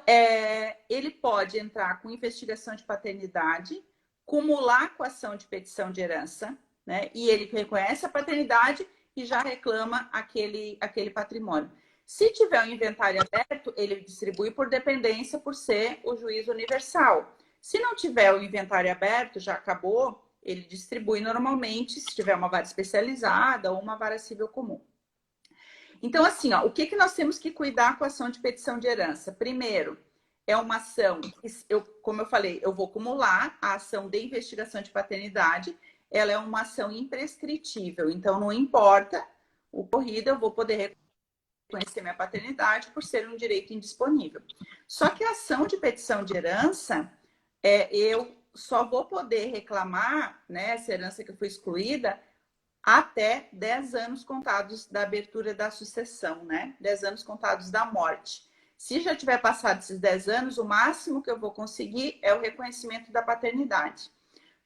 ele pode entrar com investigação de paternidade, cumular com a ação de petição de herança, né? E ele reconhece a paternidade e já reclama aquele patrimônio. Se tiver um inventário aberto, ele distribui por dependência por ser o juízo universal. Se não tiver o inventário aberto, já acabou, ele distribui normalmente, se tiver uma vara especializada ou uma vara civil comum. Então, assim, ó, o que nós temos que cuidar com a ação de petição de herança? Primeiro, é uma ação, como eu falei, eu vou acumular a ação de investigação de paternidade, ela é uma ação imprescritível, então não importa o ocorrido, eu vou poder reconhecer minha paternidade por ser um direito indisponível. Só que a ação de petição de herança, eu só vou poder reclamar, né, essa herança que eu fui excluída, até 10 anos contados da abertura da sucessão, né? 10 anos contados da morte. Se já tiver passado esses 10 anos, o máximo que eu vou conseguir é o reconhecimento da paternidade.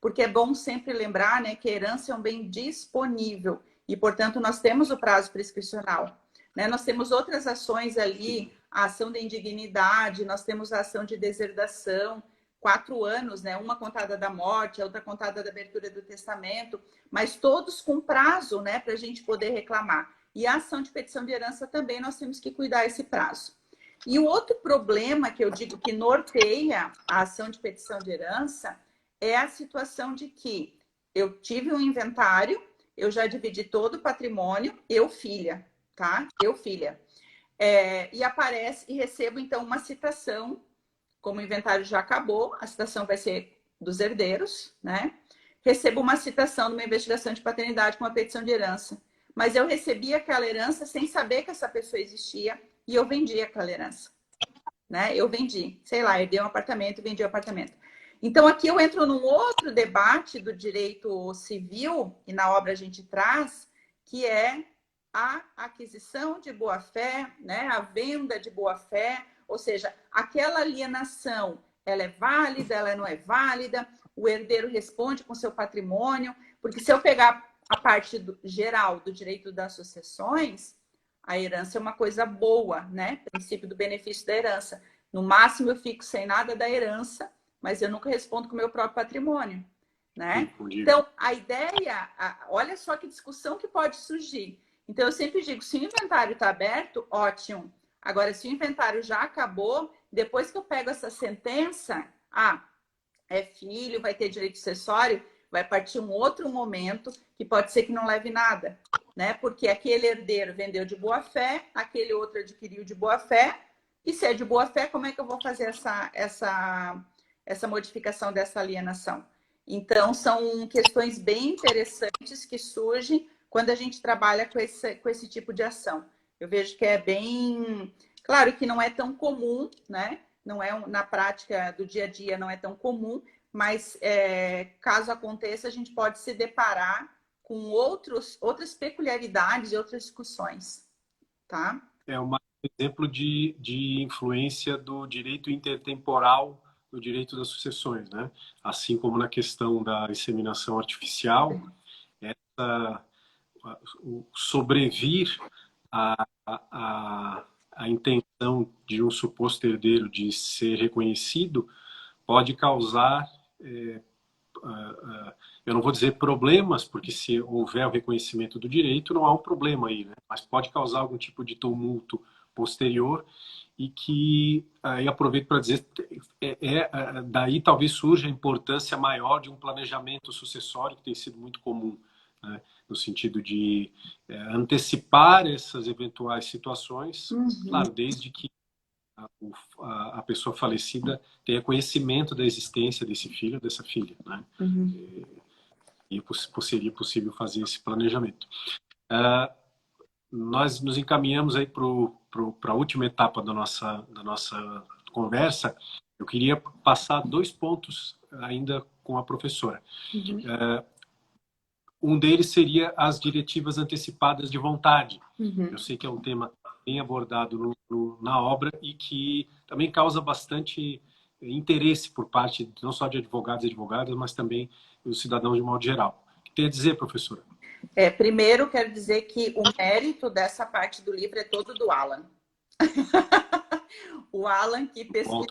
Porque é bom sempre lembrar, né, que a herança é um bem disponível e, portanto, nós temos o prazo prescricional. Né? Nós temos outras ações ali, a ação de indignidade, nós temos a ação de deserdação, 4 anos, né? Uma contada da morte, a outra contada da abertura do testamento, mas todos com prazo, né, para a gente poder reclamar. E a ação de petição de herança também nós temos que cuidar esse prazo. E o outro problema que eu digo que norteia a ação de petição de herança é a situação de que eu tive um inventário, eu já dividi todo o patrimônio, eu filha, tá? Eu filha. E aparece, e recebo então uma citação, como o inventário já acabou, a citação vai ser dos herdeiros, né? Recebo uma citação de uma investigação de paternidade com uma petição de herança. Mas eu recebi aquela herança sem saber que essa pessoa existia e eu vendi aquela herança, né? Eu vendi, sei lá, herdei um apartamento, vendi o apartamento. Então aqui eu entro num outro debate do direito civil, e na obra a gente traz, que é a aquisição de boa-fé, né? A venda de boa-fé, ou seja, aquela alienação, ela é válida, ela não é válida, o herdeiro responde com seu patrimônio, porque se eu pegar a parte geral do direito das sucessões, a herança é uma coisa boa, né? Princípio do benefício da herança. No máximo eu fico sem nada da herança, mas eu nunca respondo com o meu próprio patrimônio, né? Então, a ideia, olha só que discussão que pode surgir. Então, eu sempre digo, se o inventário está aberto, ótimo. Agora, se o inventário já acabou, depois que eu pego essa sentença, é filho, vai ter direito sucessório, vai partir um outro momento que pode ser que não leve nada, né? Porque aquele herdeiro vendeu de boa fé, aquele outro adquiriu de boa fé, e se é de boa fé, como é que eu vou fazer essa modificação dessa alienação? Então, são questões bem interessantes que surgem quando a gente trabalha com esse tipo de ação. Eu vejo que é bem... Claro que não é tão comum, né? Não é na prática do dia a dia, não é tão comum, mas caso aconteça, a gente pode se deparar com outras peculiaridades e outras discussões, tá? É um exemplo de influência do direito intertemporal no direito das sucessões, né? Assim como na questão da inseminação artificial, o sobrevir a intenção de um suposto herdeiro de ser reconhecido pode causar, eu não vou dizer problemas, porque se houver o reconhecimento do direito, não há um problema aí, né? Mas pode causar algum tipo de tumulto posterior e que, aí aproveito para dizer, daí talvez surja a importância maior de um planejamento sucessório, que tem sido muito comum, né? No sentido de antecipar essas eventuais situações, claro, desde que a pessoa falecida tenha conhecimento da existência desse filho, dessa filha, né? E seria possível fazer esse planejamento. Nós nos encaminhamos aí para a última etapa da nossa conversa. Eu queria passar 2 pontos ainda com a professora. Um deles seria as diretivas antecipadas de vontade. Eu sei que é um tema bem abordado na obra e que também causa bastante interesse por parte não só de advogados e advogadas, mas também dos cidadãos de modo geral. O que tem a dizer, professora? Primeiro, quero dizer que o mérito dessa parte do livro é todo do Alan. O Alan que pesquisa,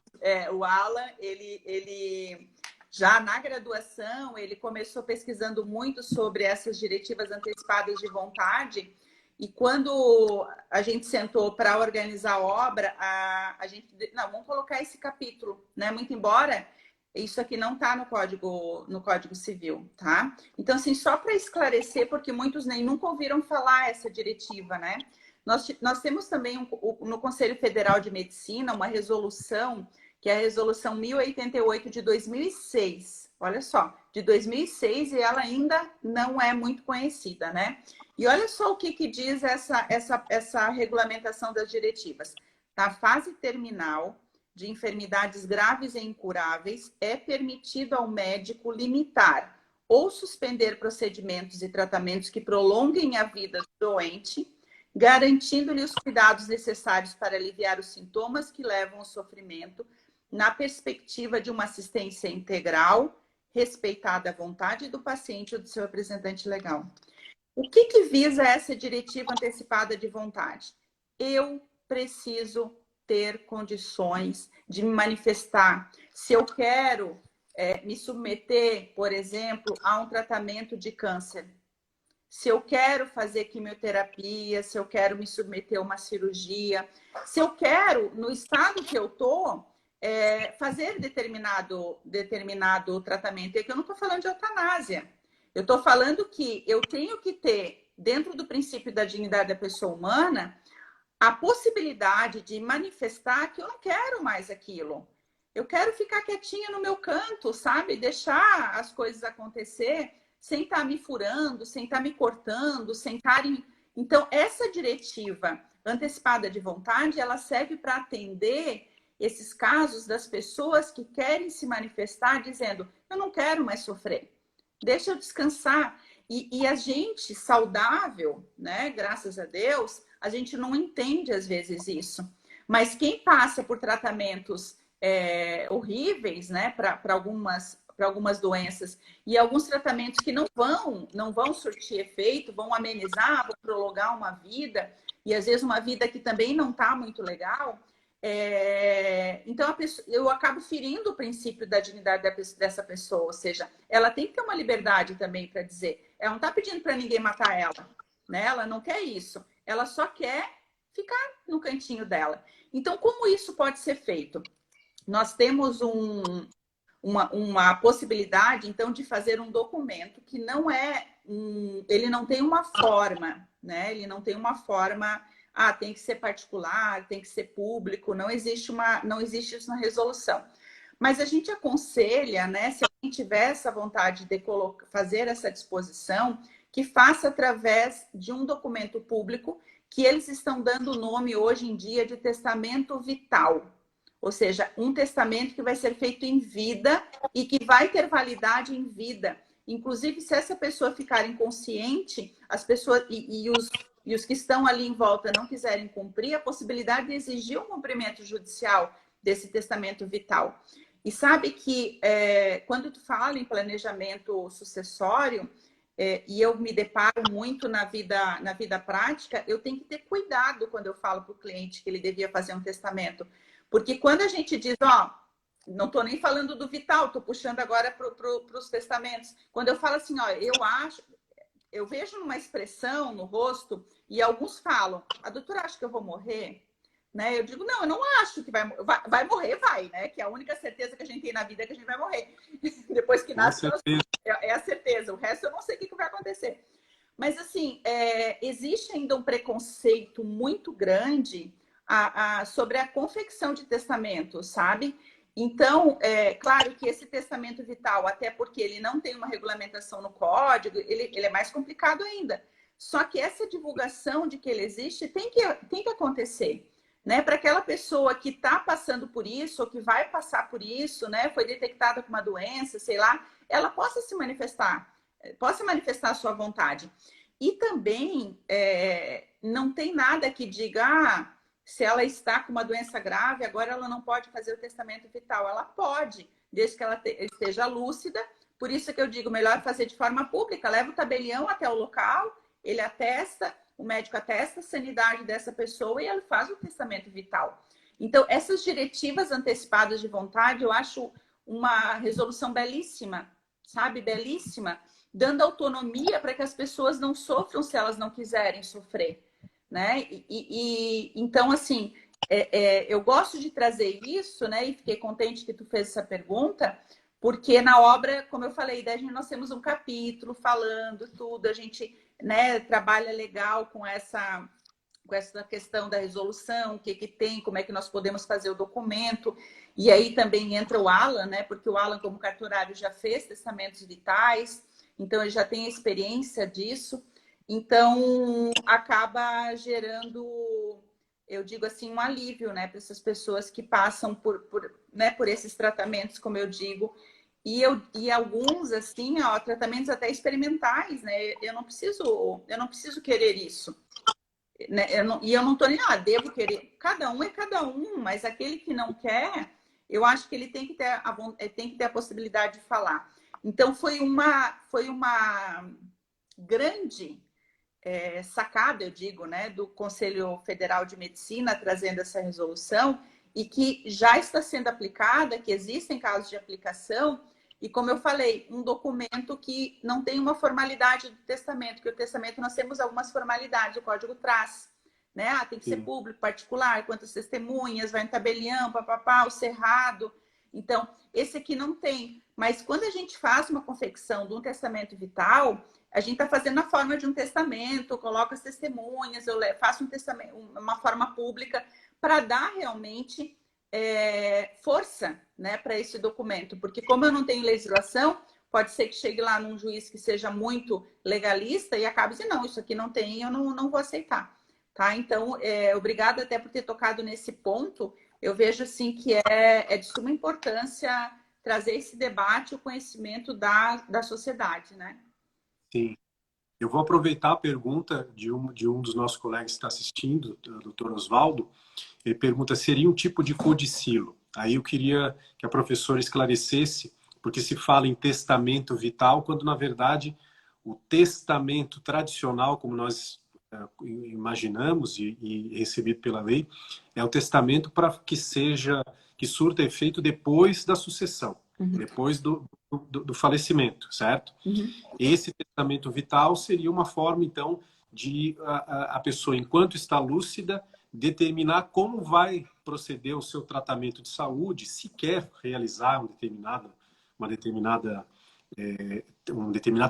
o Alan, ele já na graduação, ele começou pesquisando muito sobre essas diretivas antecipadas de vontade. E quando a gente sentou para organizar a obra, a gente... Não, vamos colocar esse capítulo, né? Muito embora isso aqui não está no Código Civil, tá? Então, assim, só para esclarecer, porque muitos nem nunca ouviram falar essa diretiva, né? Nós temos também no Conselho Federal de Medicina uma resolução, que é a Resolução 1088 de 2006. Olha só, de 2006, e ela ainda não é muito conhecida, né? E olha só o que diz essa regulamentação das diretivas. Na fase terminal de enfermidades graves e incuráveis, é permitido ao médico limitar ou suspender procedimentos e tratamentos que prolonguem a vida do doente, garantindo-lhe os cuidados necessários para aliviar os sintomas que levam ao sofrimento, na perspectiva de uma assistência integral, respeitada a vontade do paciente ou do seu representante legal. O que visa essa diretiva antecipada de vontade? Eu preciso ter condições de me manifestar. Se eu quero me submeter, por exemplo, a um tratamento de câncer, se eu quero fazer quimioterapia, se eu quero me submeter a uma cirurgia, se eu quero, no estado que eu estou, fazer determinado tratamento. É que eu não estou falando de eutanásia. Eu estou falando que eu tenho que ter, dentro do princípio da dignidade da pessoa humana, a possibilidade de manifestar que eu não quero mais aquilo. Eu quero ficar quietinha no meu canto, sabe? Deixar as coisas acontecer sem estar me furando, sem estar me cortando, sem estar em... Então, essa diretiva antecipada de vontade, ela serve para atender esses casos das pessoas que querem se manifestar dizendo, eu não quero mais sofrer, deixa eu descansar. E a gente saudável, né? Graças a Deus, a gente não entende às vezes isso. Mas quem passa por tratamentos horríveis, né? Para algumas doenças e alguns tratamentos que não vão surtir efeito, vão amenizar, vão prolongar uma vida e às vezes uma vida que também não está muito legal. Então eu acabo ferindo o princípio da dignidade dessa pessoa, ou seja, ela tem que ter uma liberdade também para dizer, ela não está pedindo para ninguém matar ela, né? Ela não quer isso, ela só quer ficar no cantinho dela. Então, como isso pode ser feito? Nós temos uma possibilidade, então, de fazer um documento que não ele não tem uma forma, né? Ele não tem uma forma, tem que ser particular, tem que ser público, não existe isso na resolução. Mas a gente aconselha, né, se alguém tiver essa vontade de fazer essa disposição, que faça através de um documento público que eles estão dando nome hoje em dia de testamento vital. Ou seja, um testamento que vai ser feito em vida e que vai ter validade em vida. Inclusive, se essa pessoa ficar inconsciente, as pessoas e os que estão ali em volta não quiserem cumprir, a possibilidade de exigir um cumprimento judicial desse testamento vital. E sabe que quando tu fala em planejamento sucessório, e eu me deparo muito na vida prática, eu tenho que ter cuidado quando eu falo para o cliente que ele devia fazer um testamento. Porque quando a gente diz, não estou nem falando do vital, estou puxando agora para os testamentos. Quando eu falo assim, eu vejo uma expressão no rosto e alguns falam, a doutora acha que eu vou morrer? Né? Eu digo, não, eu não acho que vai morrer, vai, né? Que a única certeza que a gente tem na vida é que a gente vai morrer. Depois que nasce, é a certeza. O resto eu não sei o que vai acontecer. Mas, assim, existe ainda um preconceito muito grande sobre a confecção de testamento, sabe? Então, claro que esse testamento vital, até porque ele não tem uma regulamentação no código, ele é mais complicado ainda. Só que essa divulgação de que ele existe tem que acontecer, né? Para aquela pessoa que está passando por isso, ou que vai passar por isso, né? Foi detectada com uma doença, sei lá, ela possa manifestar a sua vontade. E também não tem nada que diga, se ela está com uma doença grave, agora ela não pode fazer o testamento vital. Ela pode, desde que ela esteja lúcida. Por isso que eu digo, melhor fazer de forma pública. Leva o tabelião até o local, ele atesta, o médico atesta a sanidade dessa pessoa e ele faz o testamento vital. Então, essas diretivas antecipadas de vontade, eu acho uma resolução belíssima, sabe? Belíssima, dando autonomia para que as pessoas não sofram se elas não quiserem sofrer, né? Então, assim, eu gosto de trazer isso, né? E fiquei contente que tu fez essa pergunta, porque na obra, como eu falei, nós temos um capítulo falando tudo, a gente, né, trabalha legal com essa questão da resolução, o que tem, como é que nós podemos fazer o documento. E aí também entra o Alan, né? Porque o Alan, como cartorário, já fez testamentos vitais, então ele já tem a experiência disso. Então, acaba gerando, eu digo assim, um alívio, né, para essas pessoas que passam por esses tratamentos, como eu digo. E alguns, assim, tratamentos até experimentais, né? Eu não preciso querer isso. Né? Eu não estou nem devo querer. Cada um é cada um, mas aquele que não quer, eu acho que ele tem que ter a possibilidade de falar. Então, foi uma grande sacada, eu digo, né, do Conselho Federal de Medicina trazendo essa resolução e que já está sendo aplicada, que existem casos de aplicação. E como eu falei, um documento que não tem uma formalidade do testamento, que o testamento nós temos algumas formalidades, o código traz, né? Tem que ser público, particular, quantas testemunhas, vai em tabelião, papapá, o cerrado. Então, esse aqui não tem. Mas quando a gente faz uma confecção de um testamento vital, a gente está fazendo na forma de um testamento, coloca as testemunhas, eu faço um testamento, uma forma pública, para dar realmente força, né, para esse documento. Porque como eu não tenho legislação, pode ser que chegue lá num juiz que seja muito legalista e acabe dizendo, não, isso aqui não tem, eu não vou aceitar. Tá? Então, obrigada até por ter tocado nesse ponto. Eu vejo assim que é de suma importância trazer esse debate, o conhecimento da sociedade, né? Sim. Eu vou aproveitar a pergunta de um dos nossos colegas que está assistindo, o doutor Oswaldo. Ele pergunta, seria um tipo de codicilo? Aí eu queria que a professora esclarecesse, porque se fala em testamento vital, quando na verdade o testamento tradicional, como nós imaginamos e recebido pela lei, é o testamento para que surta efeito depois da sucessão, depois do falecimento, certo? Esse testamento vital seria uma forma, então, de a pessoa, enquanto está lúcida, determinar como vai proceder o seu tratamento de saúde, se quer realizar um determinado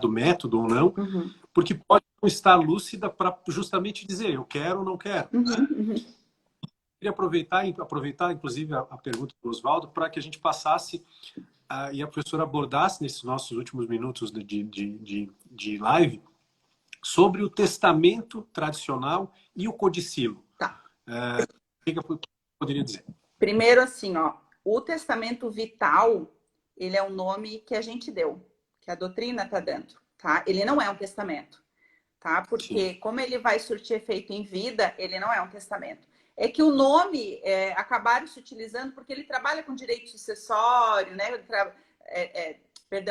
método ou não, porque pode não estar lúcida para justamente dizer eu quero ou não quero. Queria aproveitar inclusive, a pergunta do Oswaldo para que a gente passasse e a professora abordasse nesses nossos últimos minutos de live sobre o testamento tradicional e o codicilo. Tá. O que eu poderia dizer? Primeiro, assim, ó, o testamento vital, ele é um nome que a gente deu, que a doutrina está dando, tá? Ele não é um testamento, tá? Porque Sim. como ele vai surtir efeito em vida, ele não é um testamento. É que o nome acabaram se utilizando porque ele trabalha com direito sucessório, né?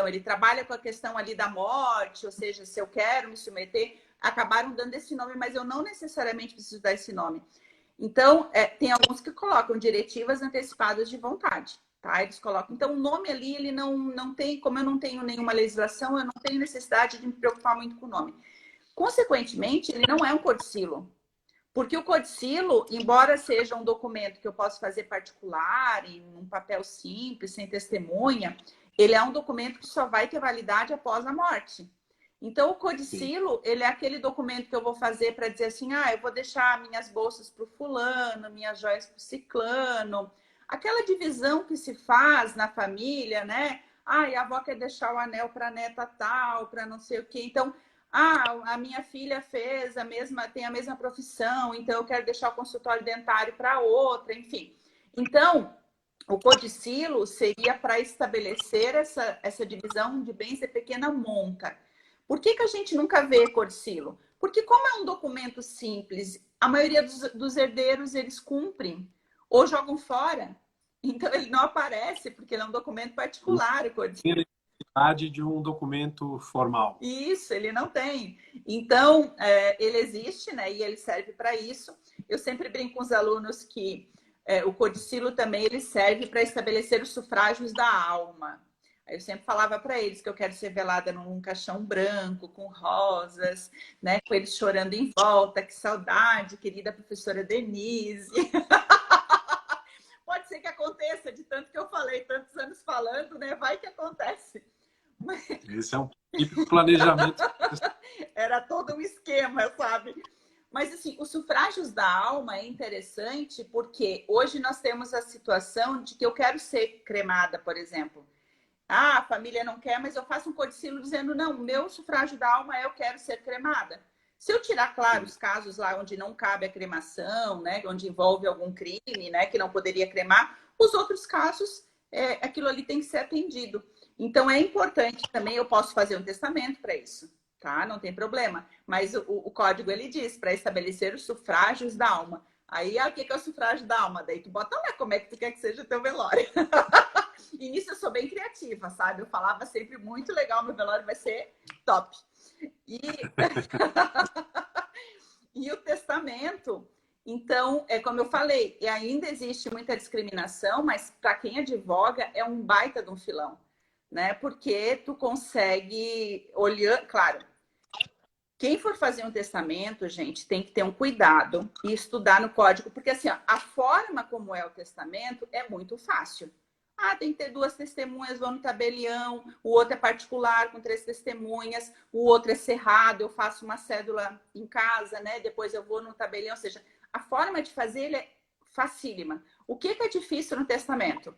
Ele trabalha com a questão ali da morte, ou seja, se eu quero me submeter, acabaram dando esse nome, mas eu não necessariamente preciso dar esse nome. Então, tem alguns que colocam diretivas antecipadas de vontade, tá? Eles colocam. Então, o nome ali, ele não tem, como eu não tenho nenhuma legislação, eu não tenho necessidade de me preocupar muito com o nome. Consequentemente, ele não é um codicilo. Porque o codicilo, embora seja um documento que eu posso fazer particular, em um papel simples, sem testemunha, ele é um documento que só vai ter validade após a morte. Então, o codicilo, ele é aquele documento que eu vou fazer para dizer assim, eu vou deixar minhas bolsas para o fulano, minhas joias para o ciclano. Aquela divisão que se faz na família, né? A avó quer deixar o anel para a neta tal, para não sei o quê. Então, a minha filha tem a mesma profissão, então eu quero deixar o consultório dentário para outra, enfim. Então, o codicilo seria para estabelecer essa divisão de bens de pequena monta. Por que a gente nunca vê codicilo? Porque como é um documento simples, a maioria dos herdeiros, eles cumprem ou jogam fora. Então, ele não aparece, porque ele é um documento particular, o codicilo. De um documento formal. Isso, ele não tem. Então, ele existe, né? E ele serve para isso. Eu sempre brinco com os alunos que o codicilo também ele serve para estabelecer os sufrágios da alma. Aí eu sempre falava para eles que eu quero ser velada num caixão branco, com rosas, né? Com eles chorando em volta. Que saudade, querida professora Denise. Pode ser que aconteça, de tanto que eu falei, tantos anos falando, né? Vai que acontece. Esse é um típico planejamento. Era todo um esquema, sabe? Mas, assim, os sufrágios da alma é interessante porque hoje nós temos a situação de que eu quero ser cremada, por exemplo. A família não quer, mas eu faço um codicilo dizendo, não, meu sufrágio da alma eu quero ser cremada. Se eu tirar, claro, os casos lá onde não cabe a cremação, né, onde envolve algum crime, né, que não poderia cremar, os outros casos, aquilo ali tem que ser atendido. Então, é importante também, eu posso fazer um testamento para isso, tá? Não tem problema. Mas o código, ele diz, para estabelecer os sufrágios da alma. Aí, o que é o sufrágio da alma? Daí tu bota lá como é que tu quer que seja o teu velório. E nisso eu sou bem criativa, sabe? Eu falava sempre, muito legal, meu velório vai ser top. E o testamento, então, como eu falei, ainda existe muita discriminação, mas para quem advoga, é um baita de um filão, né? Porque tu consegue olhar, claro, quem for fazer um testamento, gente, tem que ter um cuidado e estudar no código, porque assim, ó, a forma como é o testamento é muito fácil. Ah, tem que ter 2 testemunhas, vou no tabelião, o outro é particular, com 3 testemunhas, o outro é cerrado, eu faço uma cédula em casa, né? Depois eu vou no tabelião, ou seja, a forma de fazer ele é facílima. O que é difícil no testamento?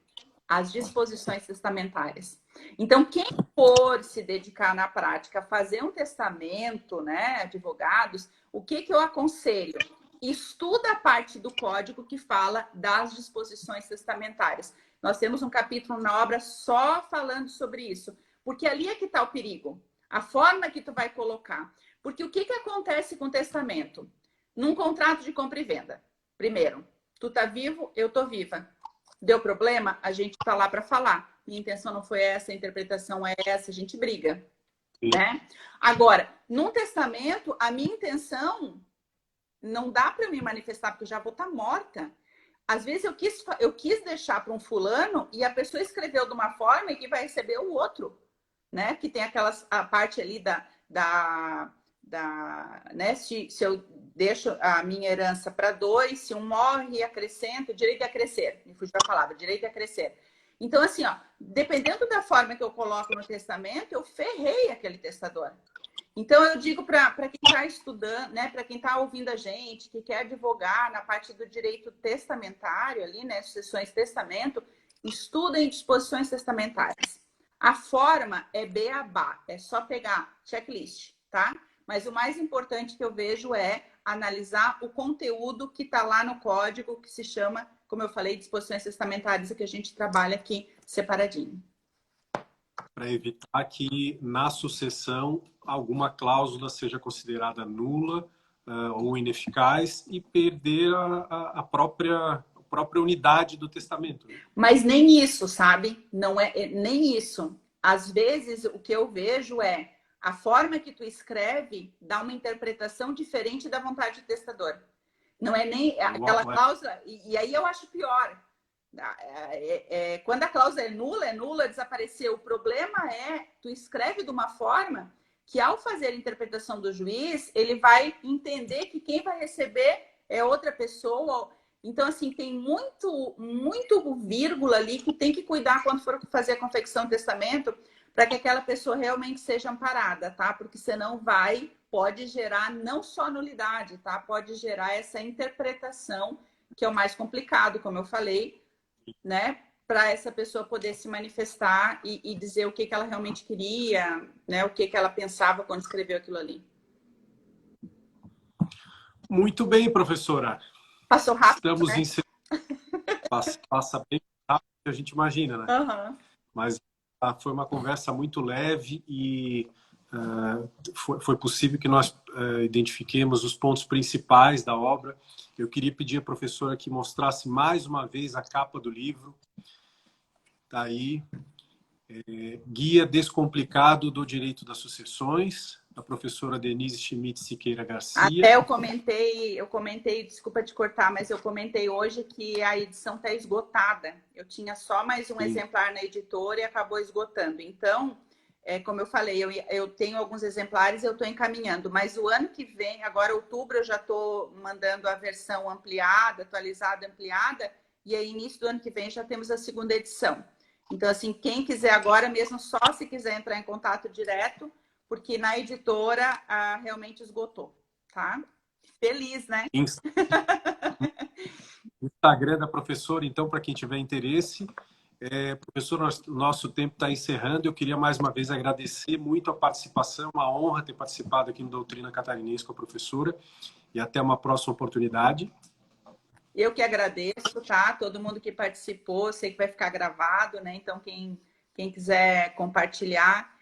As disposições testamentárias. Então, quem for se dedicar na prática a fazer um testamento, né, advogados, o que eu aconselho? Estuda a parte do código que fala das disposições testamentárias. Nós temos um capítulo na obra só falando sobre isso, porque ali é que está o perigo, a forma que tu vai colocar. Porque o que acontece com o testamento? Num contrato de compra e venda, primeiro, tu tá vivo, eu tô viva. Deu problema? A gente tá lá para falar. Minha intenção não foi essa, a interpretação é essa, a gente briga, né? Agora, num testamento, a minha intenção não dá para eu me manifestar, porque eu já vou estar morta. Às vezes eu quis deixar para um fulano e a pessoa escreveu de uma forma que vai receber o outro, né? Que tem a parte ali né? Se eu deixo a minha herança para 2, se um morre, acrescento, direito a crescer. Me fugiu a palavra, direito a crescer. Então, assim, ó, dependendo da forma que eu coloco no testamento, eu ferrei aquele testador. Então, eu digo para quem está estudando, né, para quem está ouvindo a gente, que quer advogar na parte do direito testamentário, ali, né, sucessões testamento, estudem disposições testamentárias. A forma é beabá, é só pegar checklist, tá? Mas o mais importante que eu vejo é analisar o conteúdo que está lá no código, que se chama, como eu falei, disposições testamentárias, que a gente trabalha aqui separadinho. Para evitar que na sucessão alguma cláusula seja considerada nula ou ineficaz e perder a própria unidade do testamento. Mas nem isso, sabe? Não é nem isso. Às vezes o que eu vejo é a forma que tu escreve dá uma interpretação diferente da vontade do testador. Não é nem aquela cláusula, e aí eu acho pior. Quando a cláusula é nula, desapareceu. O problema é, tu escreve de uma forma que ao fazer a interpretação do juiz, ele vai entender que quem vai receber é outra pessoa. Então, assim, tem muito vírgula ali que tem que cuidar quando for fazer a confecção do testamento para que aquela pessoa realmente seja amparada, tá? Porque senão pode gerar não só nulidade, tá? Pode gerar essa interpretação, que é o mais complicado, como eu falei, né? Para essa pessoa poder se manifestar e dizer o que ela realmente queria, né? O que ela pensava quando escreveu aquilo ali. Muito bem, professora. Passou rápido, Estamos né? Passa bem rápido que a gente imagina, né? Uhum. Mas foi uma conversa muito leve e foi possível que nós identifiquemos os pontos principais da obra. Eu queria pedir à professora que mostrasse mais uma vez a capa do livro. Está aí, Guia Descomplicado do Direito das Sucessões, da professora Denise Schmidt Siqueira Garcia. Até eu comentei, desculpa te cortar, mas eu comentei hoje que a edição está esgotada. Eu tinha só mais um exemplar na editora e acabou esgotando. Então, como eu falei, eu tenho alguns exemplares, eu estou encaminhando, mas o ano que vem, agora outubro, eu já estou mandando a versão ampliada, atualizada, ampliada, e aí início do ano que vem já temos a segunda edição. Então, assim, quem quiser agora mesmo, só se quiser entrar em contato direto, porque na editora realmente esgotou, tá? Feliz, né? Instagram da professora, então, para quem tiver interesse. Professor, nosso tempo está encerrando. Eu queria mais uma vez agradecer muito a participação, uma honra ter participado aqui no Doutrina Catarinense com a professora e até uma próxima oportunidade. Eu que agradeço, tá? Todo mundo que participou, sei que vai ficar gravado, né? Então, quem quiser compartilhar,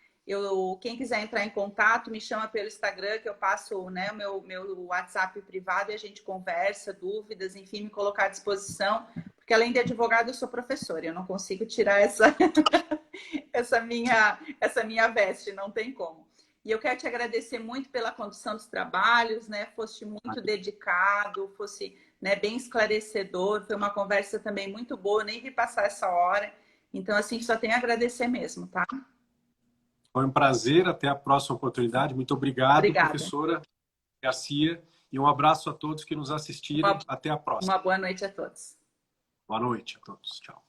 quem quiser entrar em contato, me chama pelo Instagram, que eu passo, né, o meu WhatsApp privado e a gente conversa, dúvidas, enfim, me colocar à disposição. Porque além de advogado, eu sou professora, eu não consigo tirar essa minha veste, não tem como. E eu quero te agradecer muito pela condução dos trabalhos, né? Foste muito dedicado, fosse, né, bem esclarecedor, foi uma conversa também muito boa, nem vi passar essa hora. Então, assim, só tenho a agradecer mesmo, tá? Foi um prazer, até a próxima oportunidade. Muito obrigado, Obrigada, professora Garcia, e um abraço a todos que nos assistiram. Até a próxima. Uma boa noite a todos. Boa noite a todos. Tchau.